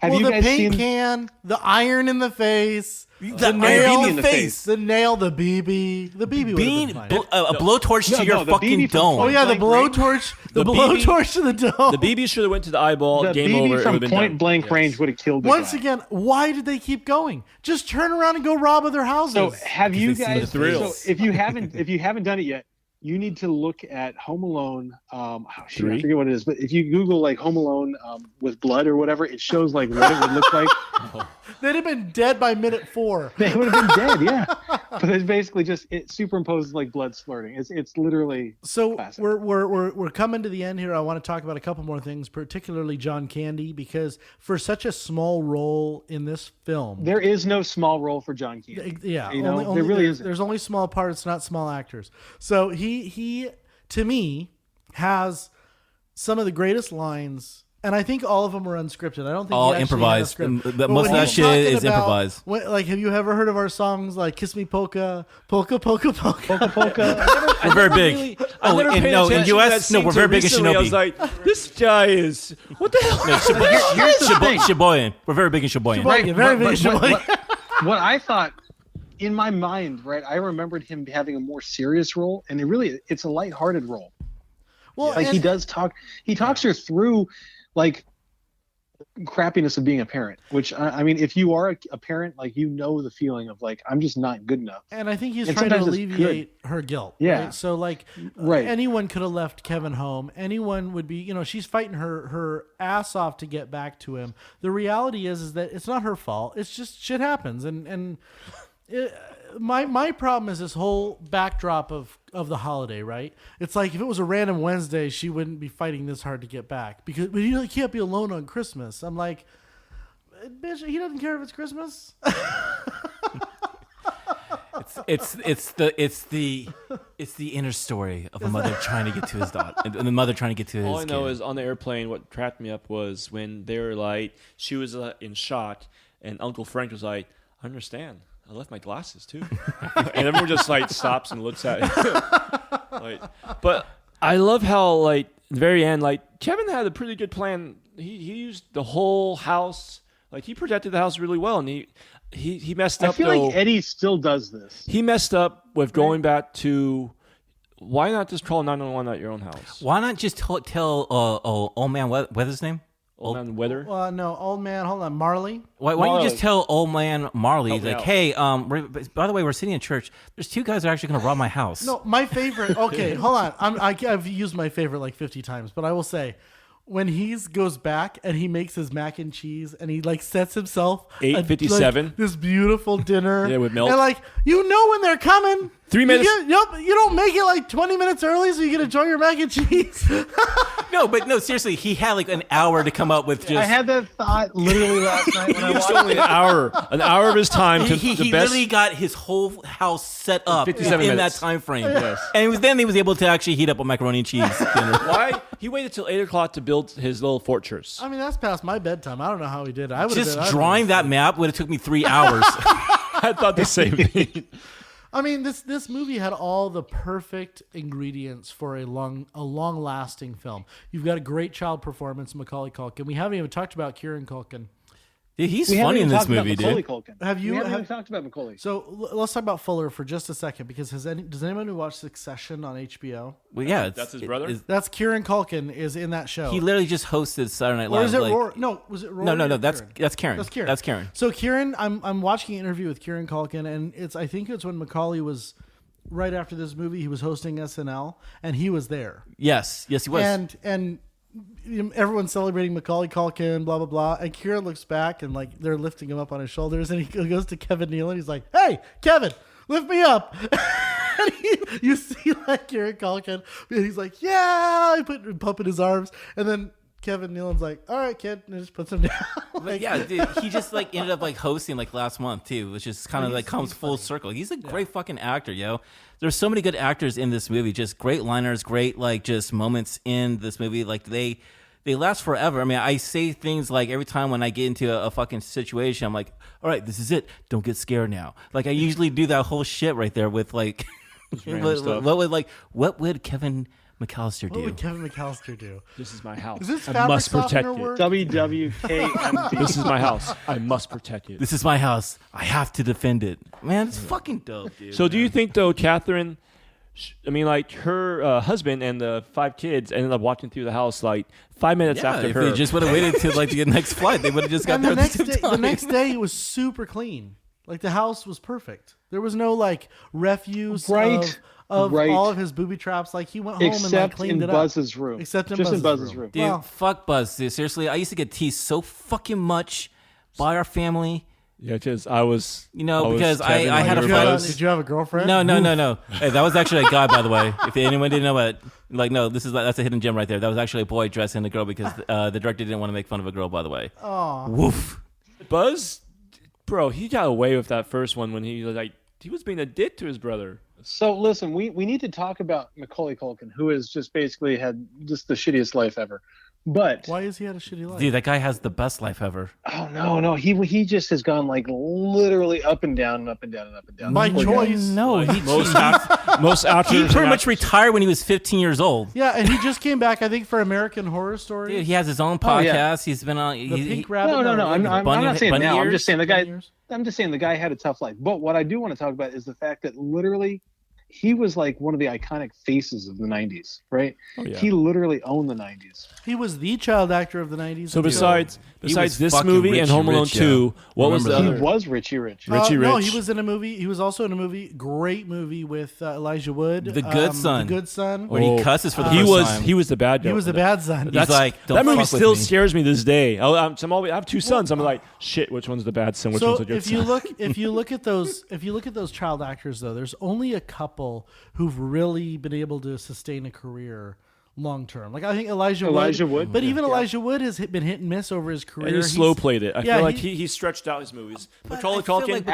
Have Well, you the guys paint seen? can, the iron in the face, The nail in the face. the nail, the BB. The BB would Being have been fine. a blowtorch to your the fucking BB from dome. Oh yeah, the Blank blowtorch, the The blowtorch to the dome. The BB should have went to the eyeball. The Game BB over. It from would've been point done. blank Yes. range would have killed the Once guy. again, why did they keep going? Just turn around and go rob other houses. So have you they've seen guys? the thrills. So if you haven't done it yet, you need to look at Home Alone. I 3? forget what it is, but if you Google like Home Alone with blood or whatever, it shows like what it would look like. They'd have been dead by minute 4. They would have been dead, yeah. But it's basically just it superimposes like blood splurting. It's literally So classic. we're coming to the end here. I want to talk about a couple more things, particularly John Candy, because for such a small role in this film, There is no small role for John Candy. yeah, You know, only, there really there's, isn't. there's only small parts, not small actors. So he to me has some of the greatest lines. And I think all of them are unscripted. I don't think all he actually improvised. had a script. Most when of that he's shit talking is about- improvised. like, have you ever heard of our songs like "Kiss Me Polka," "Polka Polka Polka"? Polka polka. We're very big. I never in paid attention to US, that no, scene we're till very big in recently. I was Shinobi. like, this guy is what the hell? Here's the thing. Sheboygan. We're very big in Sheboygan. Right, very big Sheboygan. What I thought in my mind, right? I remembered him having a more serious role, and it's a lighthearted role. Well, Like he does talk. He talks her through, like, crappiness of being a parent. Which I mean, if you are a parent, like, you know the feeling of like, I'm just not good enough. And I think he's And trying to sometimes it's alleviate her guilt. Yeah. Right? So like, Right. anyone could have left Kevin home. Anyone would be, she's fighting her ass off to get back to him. The reality is that it's not her fault. It's just shit happens. And my problem is this whole backdrop of the holiday, right? It's like if it was a random Wednesday, she wouldn't be fighting this hard to get back but you can't be alone on Christmas. I'm like, bitch, he doesn't care if it's Christmas. It's the inner story of a mother trying to get to his daughter, and the mother trying to get to his. All I know kid. is on the airplane, what cracked me up was when they were like, she was in shock, and Uncle Frank was like, I understand. I left my glasses too. And everyone just like stops and looks at it. But I love how like at the very end, like Kevin had a pretty good plan. He used the whole house, like he protected the house really well, and he messed up. I feel though. like Eddie still does this. He messed up with going back to. Why not just call 911 at your own house? Why not just tell old man what's his name? Old man Weather. No, old man. Hold on, Marley. Why don't you Marley. just tell old man Marley, Help me like, out. hey, by the way, we're sitting in church. There's two guys that are actually going to rob my house. No, my favorite. Okay, hold on. I've used my favorite like 50 times, but I will say, when he goes back and he makes his mac and cheese and he like sets himself 8:57. this beautiful dinner. Yeah, with milk. And like when they're coming. 3 minutes. You don't make it like 20 minutes early so you can enjoy your mac and cheese. No, seriously, he had like an hour to come up with just. I had that thought literally last night when I It's watched only an hour of his time to he the best. literally got his whole house set up 57 in minutes. that time frame. Yes. And he was able to actually heat up a macaroni and cheese dinner. Why he waited till 8 o'clock to build his little fortress? I mean, that's past my bedtime. I don't know how he did it. I would Just drawing that map would have took me 3 hours. I thought the same thing. I mean, this movie had all the perfect ingredients for a long-lasting film. You've got a great child performance, Macaulay Culkin. We haven't even talked about Kieran Culkin. Dude, he's We haven't funny in even this talked about movie, Macaulay dude. Culkin. Have you- We haven't have- even talked about Macaulay. So let's talk about Fuller for just a second, because does anyone who watched Succession on HBO? Well, yeah, That's his brother? That's Kieran Culkin is in that show. he literally just hosted Saturday Night Live. or is it like, Rory? No, was it Rory? No, or that's Kieran? Karen. That's Kieran. That's Karen. So Kieran, I'm watching an interview with Kieran Culkin, and I think it's when Macaulay was right after this movie. He was hosting SNL, and he was there. Yes, he was. And everyone's celebrating Macaulay Culkin, blah blah blah. And Kieran looks back, and like they're lifting him up on his shoulders, and he goes to Kevin Nealon. He's like, "Hey, Kevin, lift me up." And you see like Kieran Culkin, and he's like, "Yeah," I pumping his arms, and then Kevin Nealon's like, "All right, kid," and just puts him down. Like, yeah, dude, he just like ended up like hosting like last month too, which is kind of like comes full circle. He's a great fucking actor, yo. There's so many good actors in this movie, just great liners, great like just moments in this movie. Like they last forever. I mean, I say things like every time when I get into a fucking situation, I'm like, all right, this is it. Don't get scared now. Like I usually do that whole shit right there with like, what would Kevin McAllister do? What would Kevin McAllister do? This is my house. Is this I fabric must protect softener it. work? WWKMD. This is my house. I must protect it. This is my house. I have to defend it. Man, it's fucking dope, dude. So do you think though, Catherine? I mean, like her husband and the 5 kids ended up walking through the house like 5 minutes Yeah, after if her. they just would have waited to like to get the next flight, they would have just got And there the at the next same day, time. the next day it was super clean. Like the house was perfect. There was no like refuse Right. of Right. all of his booby traps. Like he went home and like Except cleaned in it Buzz's up. room. Except in Just in Buzz's Buzz's room. Dude, Well, fuck Buzz, dude. Seriously, I used to get teased so fucking much by our family. Yeah, because I was. You know, I was because Kevin I had on a your friend- buzz. did you have a girlfriend? No. Hey, that was actually a guy, by the way. If anyone didn't know it, like, no, that's a hidden gem right there. That was actually a boy dressing a girl because the director didn't want to make fun of a girl, by the way. Oh, Woof. Buzz, bro, he got away with that first one when he was like he was being a dick to his brother. So listen, we need to talk about Macaulay Culkin, who has just basically had just the shittiest life ever. But why has he had a shitty life? Dude, that guy has the best life ever. oh no, he just has gone like literally up and down and up and down and up and down. By Poor guy. choice. No, Most actors. he pretty and much retired when he was 15 years old. Yeah, and he just came back, I think, for American Horror Story. Dude, he has his own Oh, podcast. yeah. He's been on. The Pink Rabbit. No. I'm not saying Bunny now. I'm ears? just saying the guy. Years. I'm just saying the guy had a tough life. But what I do want to talk about is the fact that literally he was like one of the iconic faces of the 90s, right? Oh, yeah. He literally owned the 90s. He was the child actor of the 90s. So besides was this fucking movie and Richie Home Alone Rich, 2, what was the Remember other? He was Richie Rich. Richie No, Rich. he was in a movie. He was also in a movie, great movie with Elijah Wood. The Good Son. The Good Son. When he cusses for the he first was time. he was the bad guy. He was the bad son. He's like, "Don't that movie fuck with still me." scares me this day. I have two sons. I'm like, shit, which one's the bad son? Which So one's the good if you son? look at those child actors though, there's only a couple who've really been able to sustain a career long term. Like I think Elijah Wood. But even Elijah Wood has been hit and miss over his career. And he slow played it. I yeah, feel like he stretched out his movies. Macaulay I feel Culkin. like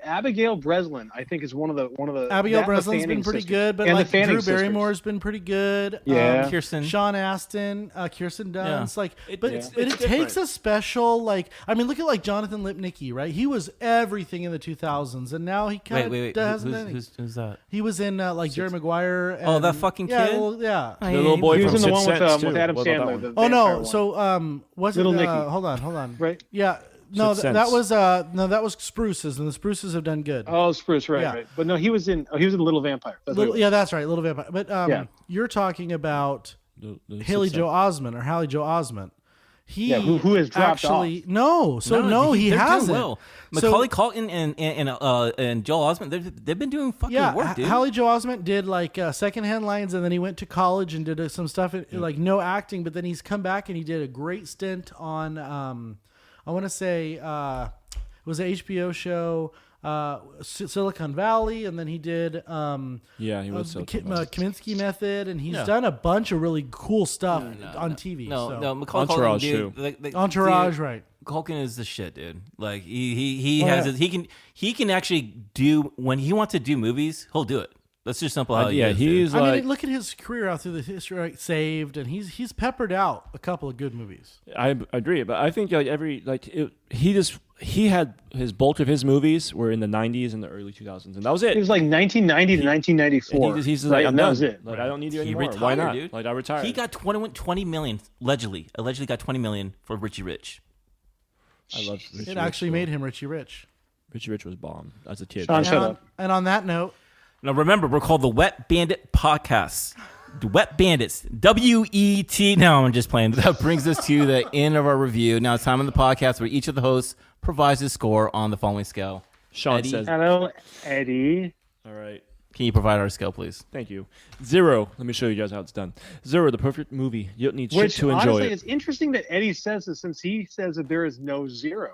Abigail Breslin, I think, is one of the Abigail that and the Breslin's been Fanning pretty sisters. good, but And like the Fanning Drew sisters. Barrymore's been pretty good. Yeah. Kirsten. Sean Astin, Kirsten Dunst, Yeah. like, It- but it's it takes different. a special like. I mean, look at like Jonathan Lipnicki, right? He was everything in the 2000s, and now he kind of Wait. doesn't. anything. Who's that? He was in like Jerry Maguire. And, Oh, that fucking yeah, kid? well, yeah. The little boy He was from in the Sixth one Sense, with too. Adam What about that Sandler. one? The Oh no! vampire one. So was Little it? Nicky. Hold on. Right? Yeah. No, Sixth that Sense. was no, that was Spruces, and the Spruces have done good. Oh, Spruce, right, Yeah. right. But no, he was in Little Vampire. That's what it was. Yeah, that's right, Little Vampire. But Yeah. you're talking about The Haley Sixth Joe Osment or Hallie Joe Osment. He Yeah, who has dropped actually no, he they're doing hasn't. well. So- Macaulay Culkin and Joel Osment, they've been doing fucking Yeah, work, dude. Hallie Joe Osment did like secondhand lines, and then he went to college and did some stuff like no acting. But then he's come back and he did a great stint on I want to say it was an HBO show, Silicon Valley, and then he did Yeah, he was. Kaminsky Method, and he's Yeah. done a bunch of really cool stuff on TV. No, Macaulay Entourage, Culkin, too. dude, Entourage, dude, right? Culkin is the shit, dude. Like he Oh, has yeah. he can actually do when he wants to do movies, he'll do it. That's just simple how he yeah, is, dude. he's I like. mean, look at his career out through the history, right? Saved, and he's peppered out a couple of good movies. I agree, but I think like he had his bulk of his movies were in the 90s and the early 2000s, and that was it. It was like 1990 to 1994. And he's right? like, I'm and that done. was it. Like, I don't need you He anymore. retired, Why not? dude. Like I retired. He got 20 million allegedly got 20 million for Richie Rich. I love Richie It Rich, actually though. made him Richie Rich. Richie Rich was bomb as a kid. Sean, shut up. And on that note, Now remember, we're called the Wet Bandit Podcast. The Wet Bandits. WET. No, I'm just playing. That brings us to the end of our review. Now it's time on the podcast where each of the hosts provides his score on the following scale. Sean Eddie? says, Hello, Eddie. "All right, Can you provide our scale, please? thank you." 0. Let me show you guys how it's done. 0, the perfect movie. You don't need shit Which to enjoy honestly, it. it's interesting that Eddie says this since he says that there is no 0.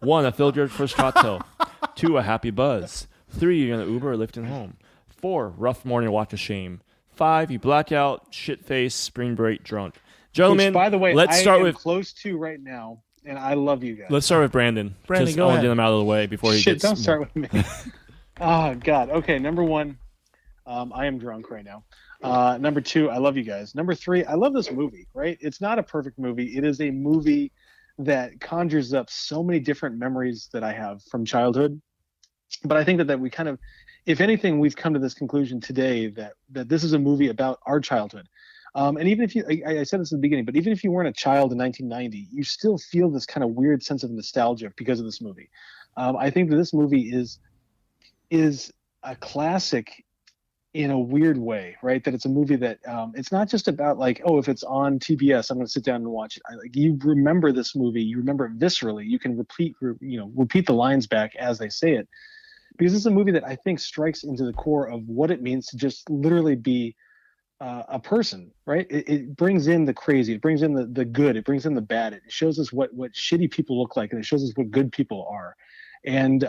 1, a filled your first cocktail. 2, a happy buzz. 3, you're gonna Uber or Lyft home. 4, rough morning watch of shame. 5, you black out, shit face, spring break drunk. Gentlemen, Which, by the way, let's I start am with close to right now, and I love you guys. let's start with Brandon. Brandon, Just go I want ahead. to get him out of the way before he Shit, gets. don't start with me. Oh God. Okay, number 1, I am drunk right now. Number 2, I love you guys. Number 3, I love this movie. Right? It's not a perfect movie. It is a movie that conjures up so many different memories that I have from childhood. But I think that we kind of, if anything, we've come to this conclusion today that this is a movie about our childhood. And even if you, I said this in the beginning, but even if you weren't a child in 1990, you still feel this kind of weird sense of nostalgia because of this movie. I think that this movie is a classic in a weird way, right? That it's a movie that it's not just about like, oh, if it's on TBS, I'm going to sit down and watch it. Like, you remember this movie, you remember it viscerally. You can repeat the lines back as they say it, because it's a movie that I think strikes into the core of what it means to just literally be a person, right? It brings in the crazy, it brings in the good, it brings in the bad. It shows us what shitty people look like, and it shows us what good people are. And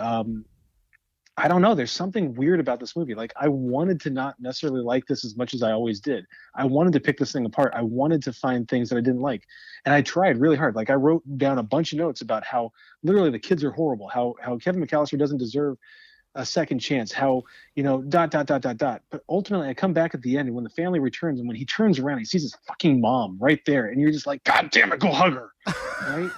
I don't know. There's something weird about this movie. Like, I wanted to not necessarily like this as much as I always did. I wanted to pick this thing apart. I wanted to find things that I didn't like. And I tried really hard. Like, I wrote down a bunch of notes about how literally the kids are horrible, how Kevin McAllister doesn't deserve a second chance, how, dot, dot, dot, dot, dot. But ultimately, I come back at the end, and when the family returns, and when he turns around, he sees his fucking mom right there. And you're just like, God damn it, go hug her. Right?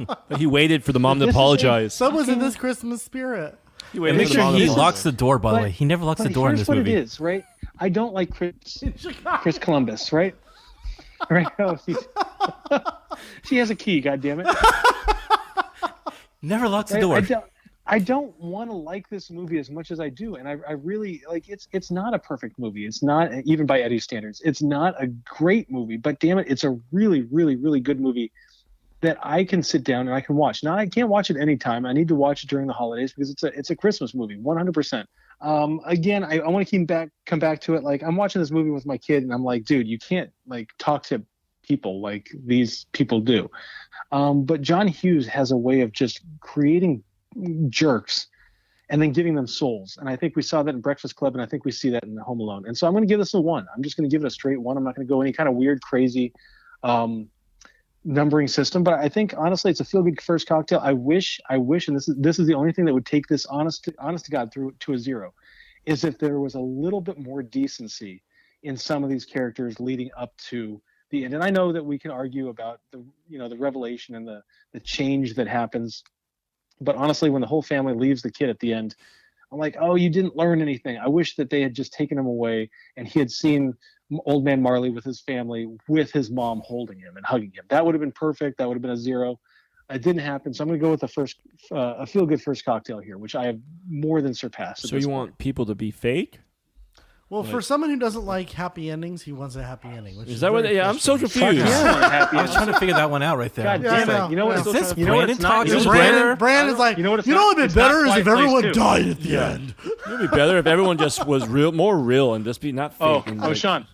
But he waited for the mom to apologize. Someone's in this Christmas spirit. Make sure he locks the door, by the way. He never locks the door in this movie. Here's what it is, right? I don't like Chris Columbus, right? Right? Oh, she has a key, goddammit. Never locks the door. I don't want to like this movie as much as I do, and I really like. It's not a perfect movie. It's not, even by Eddie's standards, it's not a great movie. But damn it, it's a really, really, really good movie that I can sit down and I can watch. Now, I can't watch it anytime. I need to watch it during the holidays because it's a Christmas movie, 100%. Again, I want to come back to it. Like, I'm watching this movie with my kid, and I'm like, dude, you can't like talk to people like these people do. But John Hughes has a way of just creating jerks and then giving them souls. And I think we saw that in Breakfast Club, and I think we see that in Home Alone. And so I'm going to give this a 1. I'm just going to give it a straight 1. I'm not going to go any kind of weird, crazy numbering system. But I think, honestly, it's a feel-good first cocktail. I wish, and this is the only thing that would take this honest to God through to a 0, is if there was a little bit more decency in some of these characters leading up to the end. And I know that we can argue about the revelation and the change that happens. But honestly, when the whole family leaves the kid at the end, I'm like, oh, you didn't learn anything. I wish that they had just taken him away and he had seen old man Marley with his family, with his mom holding him and hugging him. That would have been perfect. That would have been a 0. It didn't happen. So I'm going to go with a feel-good first cocktail here, which I have more than surpassed. So you want people to be fake? Well, for someone who doesn't like happy endings, he wants a happy ending. Which is that what? Yeah, I'm so confused. I was trying to figure that one out right there. God damn it! You know what? Is this Brandon talking? Brandon's like, you know what would be better is if everyone died at the end. It would be better if everyone just was more real and just be not fake. Sean,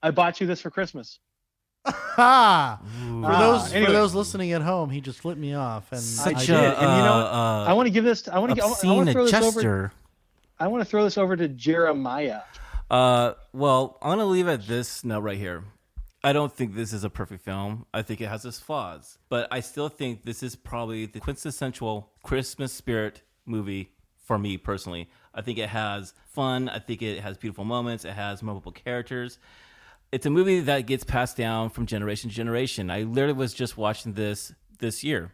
I bought you this for Christmas. For those listening at home, he just flipped me off, and I did. And I want to give this. I want to throw this over. I want to throw this over to Jeremiah. Well, I'm going to leave at this note right here. I don't think this is a perfect film. I think it has its flaws. But I still think this is probably the quintessential Christmas spirit movie for me personally. I think it has fun. I think it has beautiful moments. It has memorable characters. It's a movie that gets passed down from generation to generation. I literally was just watching this year.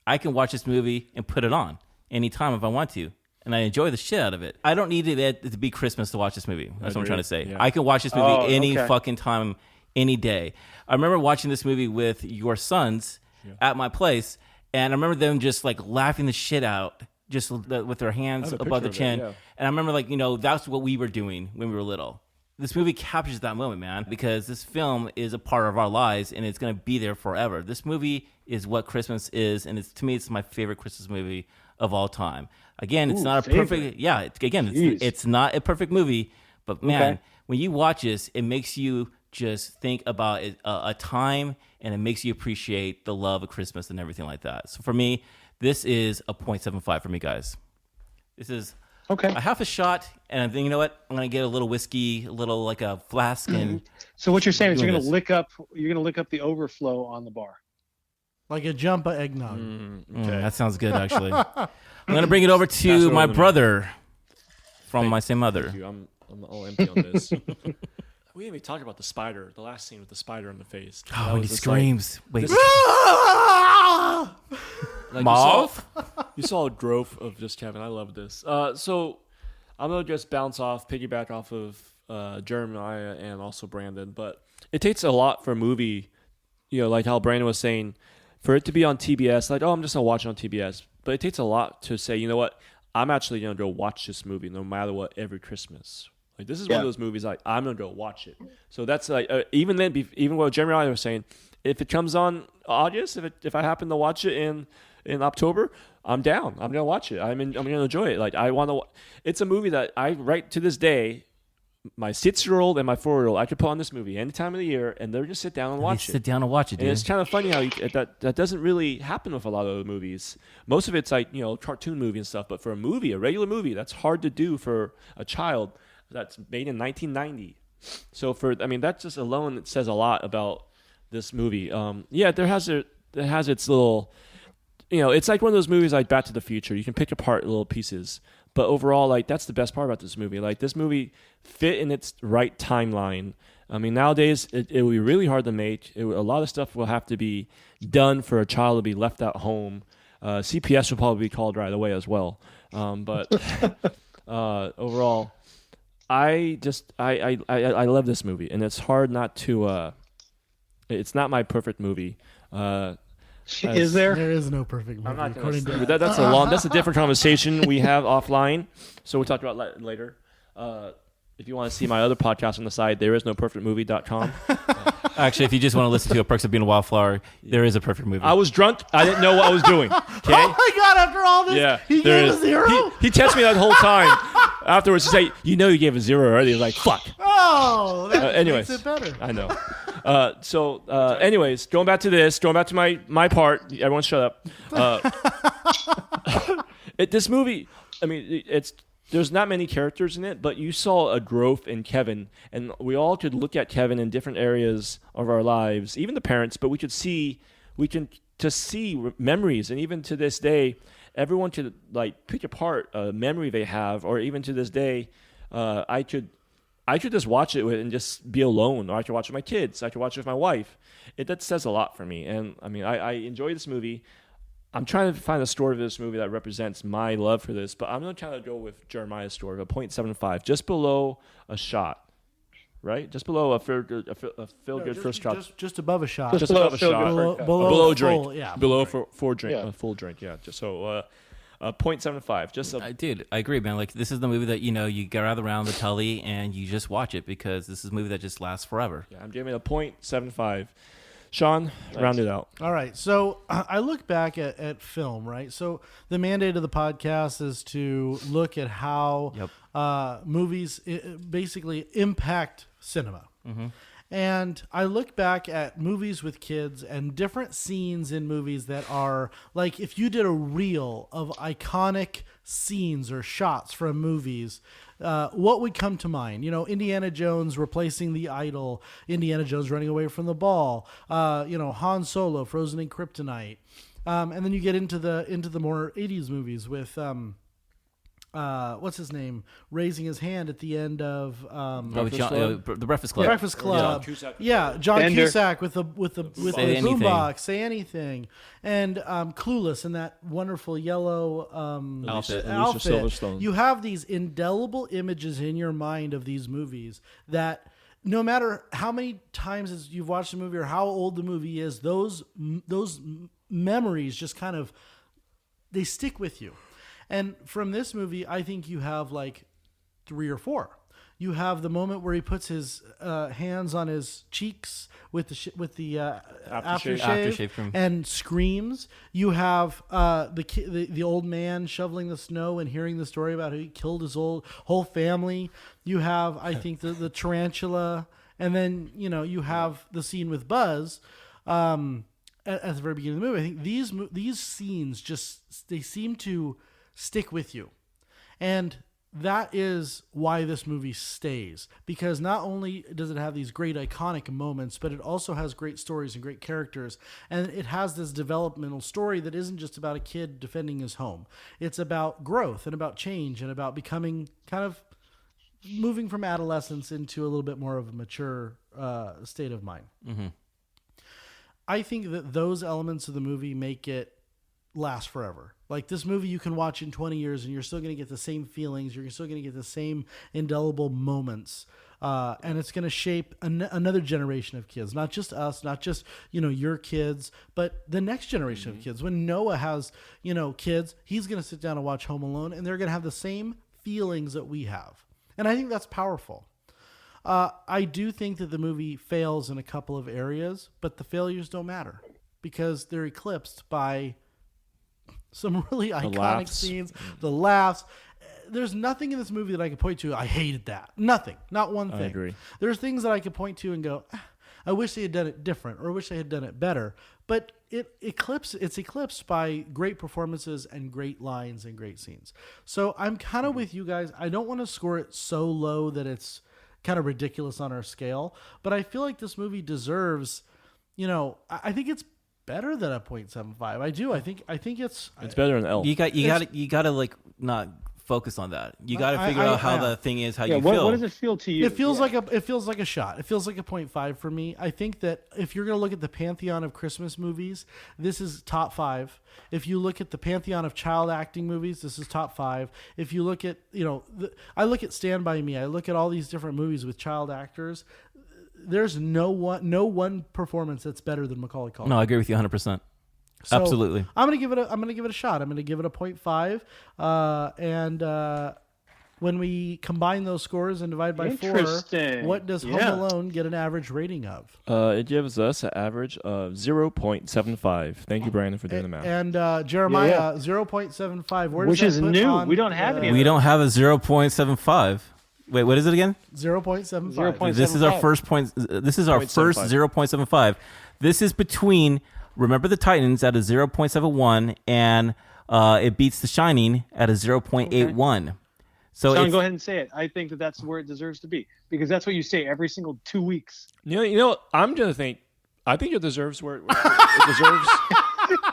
I can watch this movie and put it on anytime if I want to. And I enjoy the shit out of it. I don't need it to be Christmas to watch this movie. That's what I'm trying to say. Yeah. I can watch this movie any fucking time, any day. I remember watching this movie with your sons at my place, and I remember them just like laughing the shit out, just with their hands above the chin. And I remember that's what we were doing when we were little. This movie captures that moment, man, because this film is a part of our lives, and it's going to be there forever. This movie is what Christmas is, and to me, it's my favorite Christmas movie of all time. Again, it's not a perfect. Yeah, it's not a perfect movie, but man, when you watch this, it makes you just think about a time, and it makes you appreciate the love of Christmas and everything like that. So for me, this is a 0.75 for me, guys. This is a half a shot, and then you know what? I'm gonna get a little whiskey, a little like a flask, and so what you're saying is you're gonna lick up the overflow on the bar. Like a jump of eggnog. That sounds good, actually. I'm going to bring it over to my brother from my same mother. Thank you. I'm all empty on this. We didn't even talk about the spider, the last scene with the spider in the face. Oh, when he screams. Wait. Mauve? You saw a growth of just Kevin. I love this. So I'm going to just piggyback off of Jeremiah and also Brandon. But it takes a lot for a movie, like how Brandon was saying, for it to be on TBS, like, I'm just going to watch it on TBS. But it takes a lot to say, you know what, I'm actually going to go watch this movie no matter what every Christmas. Like, this is one of those movies, like, I'm going to go watch it. So that's like, even what Jeremiah was saying, if it comes on August, if I happen to watch it in October, I'm down. I'm going to watch it. I'm going to enjoy it. Like, I want to, it's a movie that right to this day, my 6-year-old and my 4-year-old, I could put on this movie any time of the year, and they'll just sit down and watch it. Sit down and watch it, dude. And it's kind of funny how that doesn't really happen with a lot of the movies. Most of it's like, cartoon movie and stuff. But for a regular movie, that's hard to do for a child that's made in 1990. So that just alone, it says a lot about this movie. It has its little, it's like one of those movies like Back to the Future. You can pick apart little pieces. But overall, like, that's the best part about this movie. Like, this movie fit in its right timeline. I mean, nowadays, it will be really hard to make. A lot of stuff will have to be done for a child to be left at home. CPS will probably be called right away as well. But overall, I love this movie. And it's hard not to... it's not my perfect movie. Is there? There is no perfect movie. I'm not according to that's a different conversation we have offline. So we'll talk about that later. If you want to see my other podcast on the side, thereisnoperfectmovie.com. Actually, if you just want to listen to A Perks of Being a Wildflower, there is a perfect movie. I was drunk. I didn't know what I was doing. Okay? Oh my God, after all this, he gave a 0? He texted me that whole time. Afterwards, he said, you gave a 0 already. He was like, fuck. Oh, that anyways, makes it better. I know. Anyways, going back to my part. Everyone shut up. This movie, I mean, there's not many characters in it, but you saw a growth in Kevin, and we all could look at Kevin in different areas of our lives, even the parents, but we can see memories, and even to this day, everyone could like pick apart a memory they have, or even to this day, I could just watch it and just be alone, or I could watch it with my kids. I could watch it with my wife. That says a lot for me. And I mean, I enjoy this movie. I'm trying to find a story of this movie that represents my love for this, but I'm going to try to go with Jeremiah's story of a 0.75, just below a shot, right? Just below a feel-good first shot. Just above a shot. Just above a shot. Below drink. Full, yeah. Below full drink. A full drink, yeah. Just so... 0.75. Dude, I agree, man. Like, this is the movie that, you gather around the telly and you just watch it because this is a movie that just lasts forever. Yeah, I'm giving it a 0.75. Sean, round it out. All right. So I look back at film, right? So the mandate of the podcast is to look at how movies basically impact cinema. Mm-hmm. And I look back at movies with kids and different scenes in movies that are like, if you did a reel of iconic scenes or shots from movies, what would come to mind? Indiana Jones replacing the idol, Indiana Jones running away from the ball, Han Solo frozen in kryptonite. And then you get into the more 80s movies with, what's his name, raising his hand at the end of the Breakfast Club. Breakfast Club. John Cusack with the boombox, Say Anything, and Clueless in that wonderful yellow outfit. You have these indelible images in your mind of these movies that no matter how many times you've watched the movie or how old the movie is, those memories just kind of, they stick with you. And from this movie, I think you have like 3 or 4. You have the moment where he puts his hands on his cheeks with the aftershave and screams. You have the old man shoveling the snow and hearing the story about how he killed his whole family. You have, I think, the tarantula, and then you have the scene with Buzz. At the very beginning of the movie, I think these scenes they seem to stick with you. And that is why this movie stays, because not only does it have these great iconic moments, but it also has great stories and great characters, and it has this developmental story that isn't just about a kid defending his home. It's about growth and about change and about becoming, kind of moving from adolescence into a little bit more of a mature state of mind. Mm-hmm. I think that those elements of the movie make it last forever. Like, this movie you can watch in 20 years and you're still going to get the same feelings. You're still going to get the same indelible moments. And it's going to shape another generation of kids, not just us, not just, your kids, but the next generation of kids. When Noah has, kids, he's going to sit down and watch Home Alone, and they're going to have the same feelings that we have. And I think that's powerful. I do think that the movie fails in a couple of areas, but the failures don't matter because they're eclipsed by some really iconic scenes, the laughs. there's nothing in this movie that I could point to. I hated that. Nothing. Not one thing. I agree. There's things that I could point to and go, I wish they had done it different, or I wish they had done it better. But it's eclipsed by great performances and great lines and great scenes. So I'm kind of with you guys. I don't want to score it so low that it's kind of ridiculous on our scale, but I feel like this movie deserves, I think it's better than a 0.75. I do. I think it's better than Elf. You got to like not focus on that. You got to figure out how the thing is, how you feel. What does it feel to you? It feels like a shot. It feels like a 0.5 for me. I think that if you're going to look at the pantheon of Christmas movies, this is top 5. If you look at the pantheon of child acting movies, this is top 5. If you look at, I look at Stand By Me. I look at all these different movies with child actors. There's no one performance that's better than Macaulay Culkin. No, I agree with you 100%. So absolutely. I'm gonna give it a shot. I'm gonna give it a 0.5. And when we combine those scores and divide by 4, what does Home Alone get an average rating of? It gives us an average of 0.75. Thank you, Brandon, for doing the math. And Jeremiah, 0.75. Which is new. We don't have any. We don't have a 0.75. Wait, what is it again? 0.75. This is our first point. This is our first 0.75. This is between Remember the Titans at a 0.71 and it beats The Shining at a 0.81. Okay. So Sean, go ahead and say it. I think that's where it deserves to be because that's what you say every single 2 weeks. You know, I'm gonna think. I think it deserves where it deserves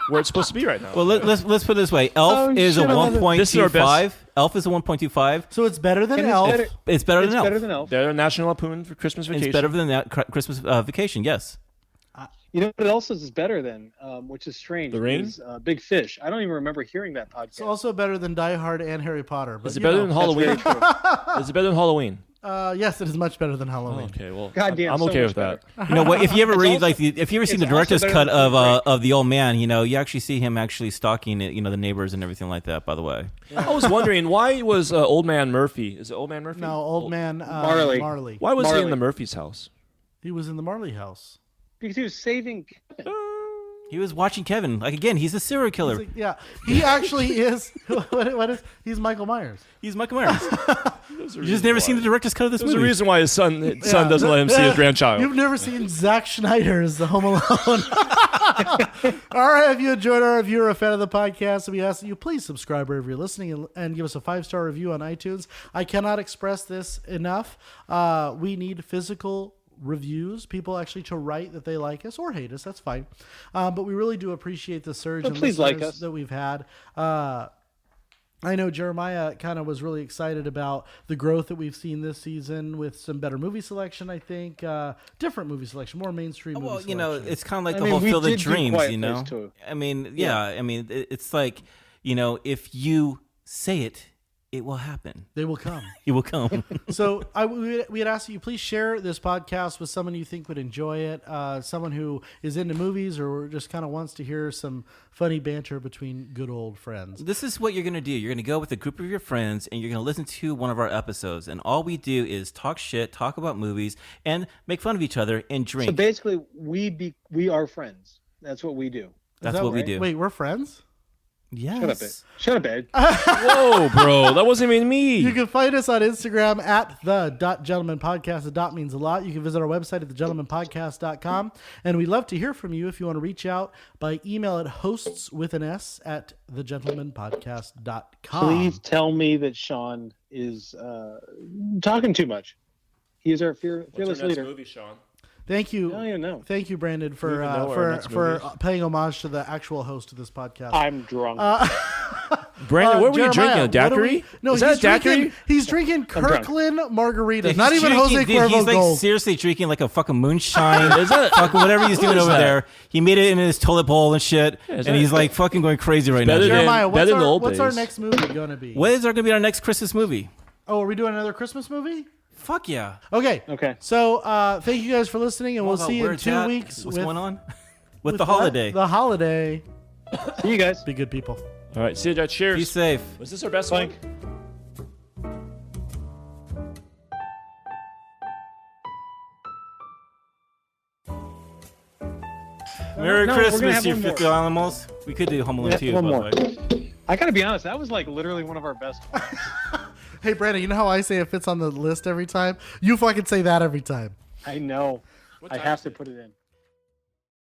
where it's supposed to be right now. Well, let's put it this way. Elf is a 1.25. Elf is a 1.25. So it's better than Elf. It's better than Elf. Better than Elf. They're National Lampoon for Christmas Vacation. It's better than that Christmas Vacation. Yes. You know what else is better than, which is strange? The Ring? Is, Big Fish. I don't even remember hearing that podcast. It's also better than Die Hard and Harry Potter. But is it better than Halloween? Is it better than Halloween? Yes, it is much better than Halloween. Okay, well, Goddamn, I'm okay with that. You know what? If you ever read if you ever seen the director's cut of The Old Man, you actually see him actually stalking it, the neighbors and everything like that. By the way, I was wondering why was Old Man Murphy? Is it Old Man Murphy? No, Old Man Marley. Why was he in the Murphy's house? He was in the Marley house. Because he was saving Kevin. He was watching Kevin. Like, again, he's a serial killer. Yeah, he actually is. What is? He's Michael Myers. He's Michael Myers. You just never seen the director's cut of this movie. There's a reason why his son doesn't let him see his grandchild. You've never seen Zack Snyder's The Home Alone. All right, if you enjoyed our review or a fan of the podcast, we ask that you please subscribe wherever you're listening and give us a 5-star review on iTunes. I cannot express this enough. We need physical reviews, people actually to write that they like us or hate us. That's fine. But we really do appreciate the surge in listeners that we've had. I know Jeremiah kind of was really excited about the growth that we've seen this season with some better movie selection, I think. Different movie selection, more mainstream movie selection. It's kind of like the whole Field of Dreams, I mean, it's like, if you say it, it will happen. They will come. It will come. So we had asked you, please share this podcast with someone you think would enjoy it, someone who is into movies or just kind of wants to hear some funny banter between good old friends. This is what you're going to do. You're going to go with a group of your friends, and you're going to listen to one of our episodes. And all we do is talk shit, talk about movies, and make fun of each other and drink. So basically, we are friends. That's what we do. That's what we do. Wait, we're friends? Yes. Shut up, Ed. Whoa, bro. That wasn't even me. You can find us on Instagram at the.gentlemanpodcast. The dot means a lot. You can visit our website at thegentlemanpodcast.com. And we'd love to hear from you if you want to reach out by email at hosts@thegentlemanpodcast.com. Please tell me that Sean is talking too much. He's our fearless leader. Movie, Sean? Thank you. I don't even know. Thank you, Brandon, for paying homage to the actual host of this podcast. I'm drunk. Brandon, what were you Jeremiah, drinking? A daiquiri? No, is that a daiquiri? He's drinking Kirkland margarita. Dude, not even Jose Cuervo he's like Gold. seriously drinking like a fucking moonshine. Is it? Fucking whatever he's doing over there. He made it in his toilet bowl and shit. And he's like fucking going crazy right now. Jeremiah, what's our days. next movie going to be? What is going to be our next Christmas movie? Oh, are we doing another Christmas movie? Fuck yeah. Okay. So thank you guys for listening, and we'll see you in 2 weeks. What's going on? With the holiday. The holiday. See you guys. Be good people. All right. See you guys. Cheers. Be safe. Was this our best one? Merry we're Christmas, gonna have you one more. filthy animals. We could do Home Alone 2, one by more. the way. I gotta be honest. That was like literally one of our best ones. Hey, Brandon, you know how I say it fits on the list every time? You fucking say that every time. I know. I have to put it in.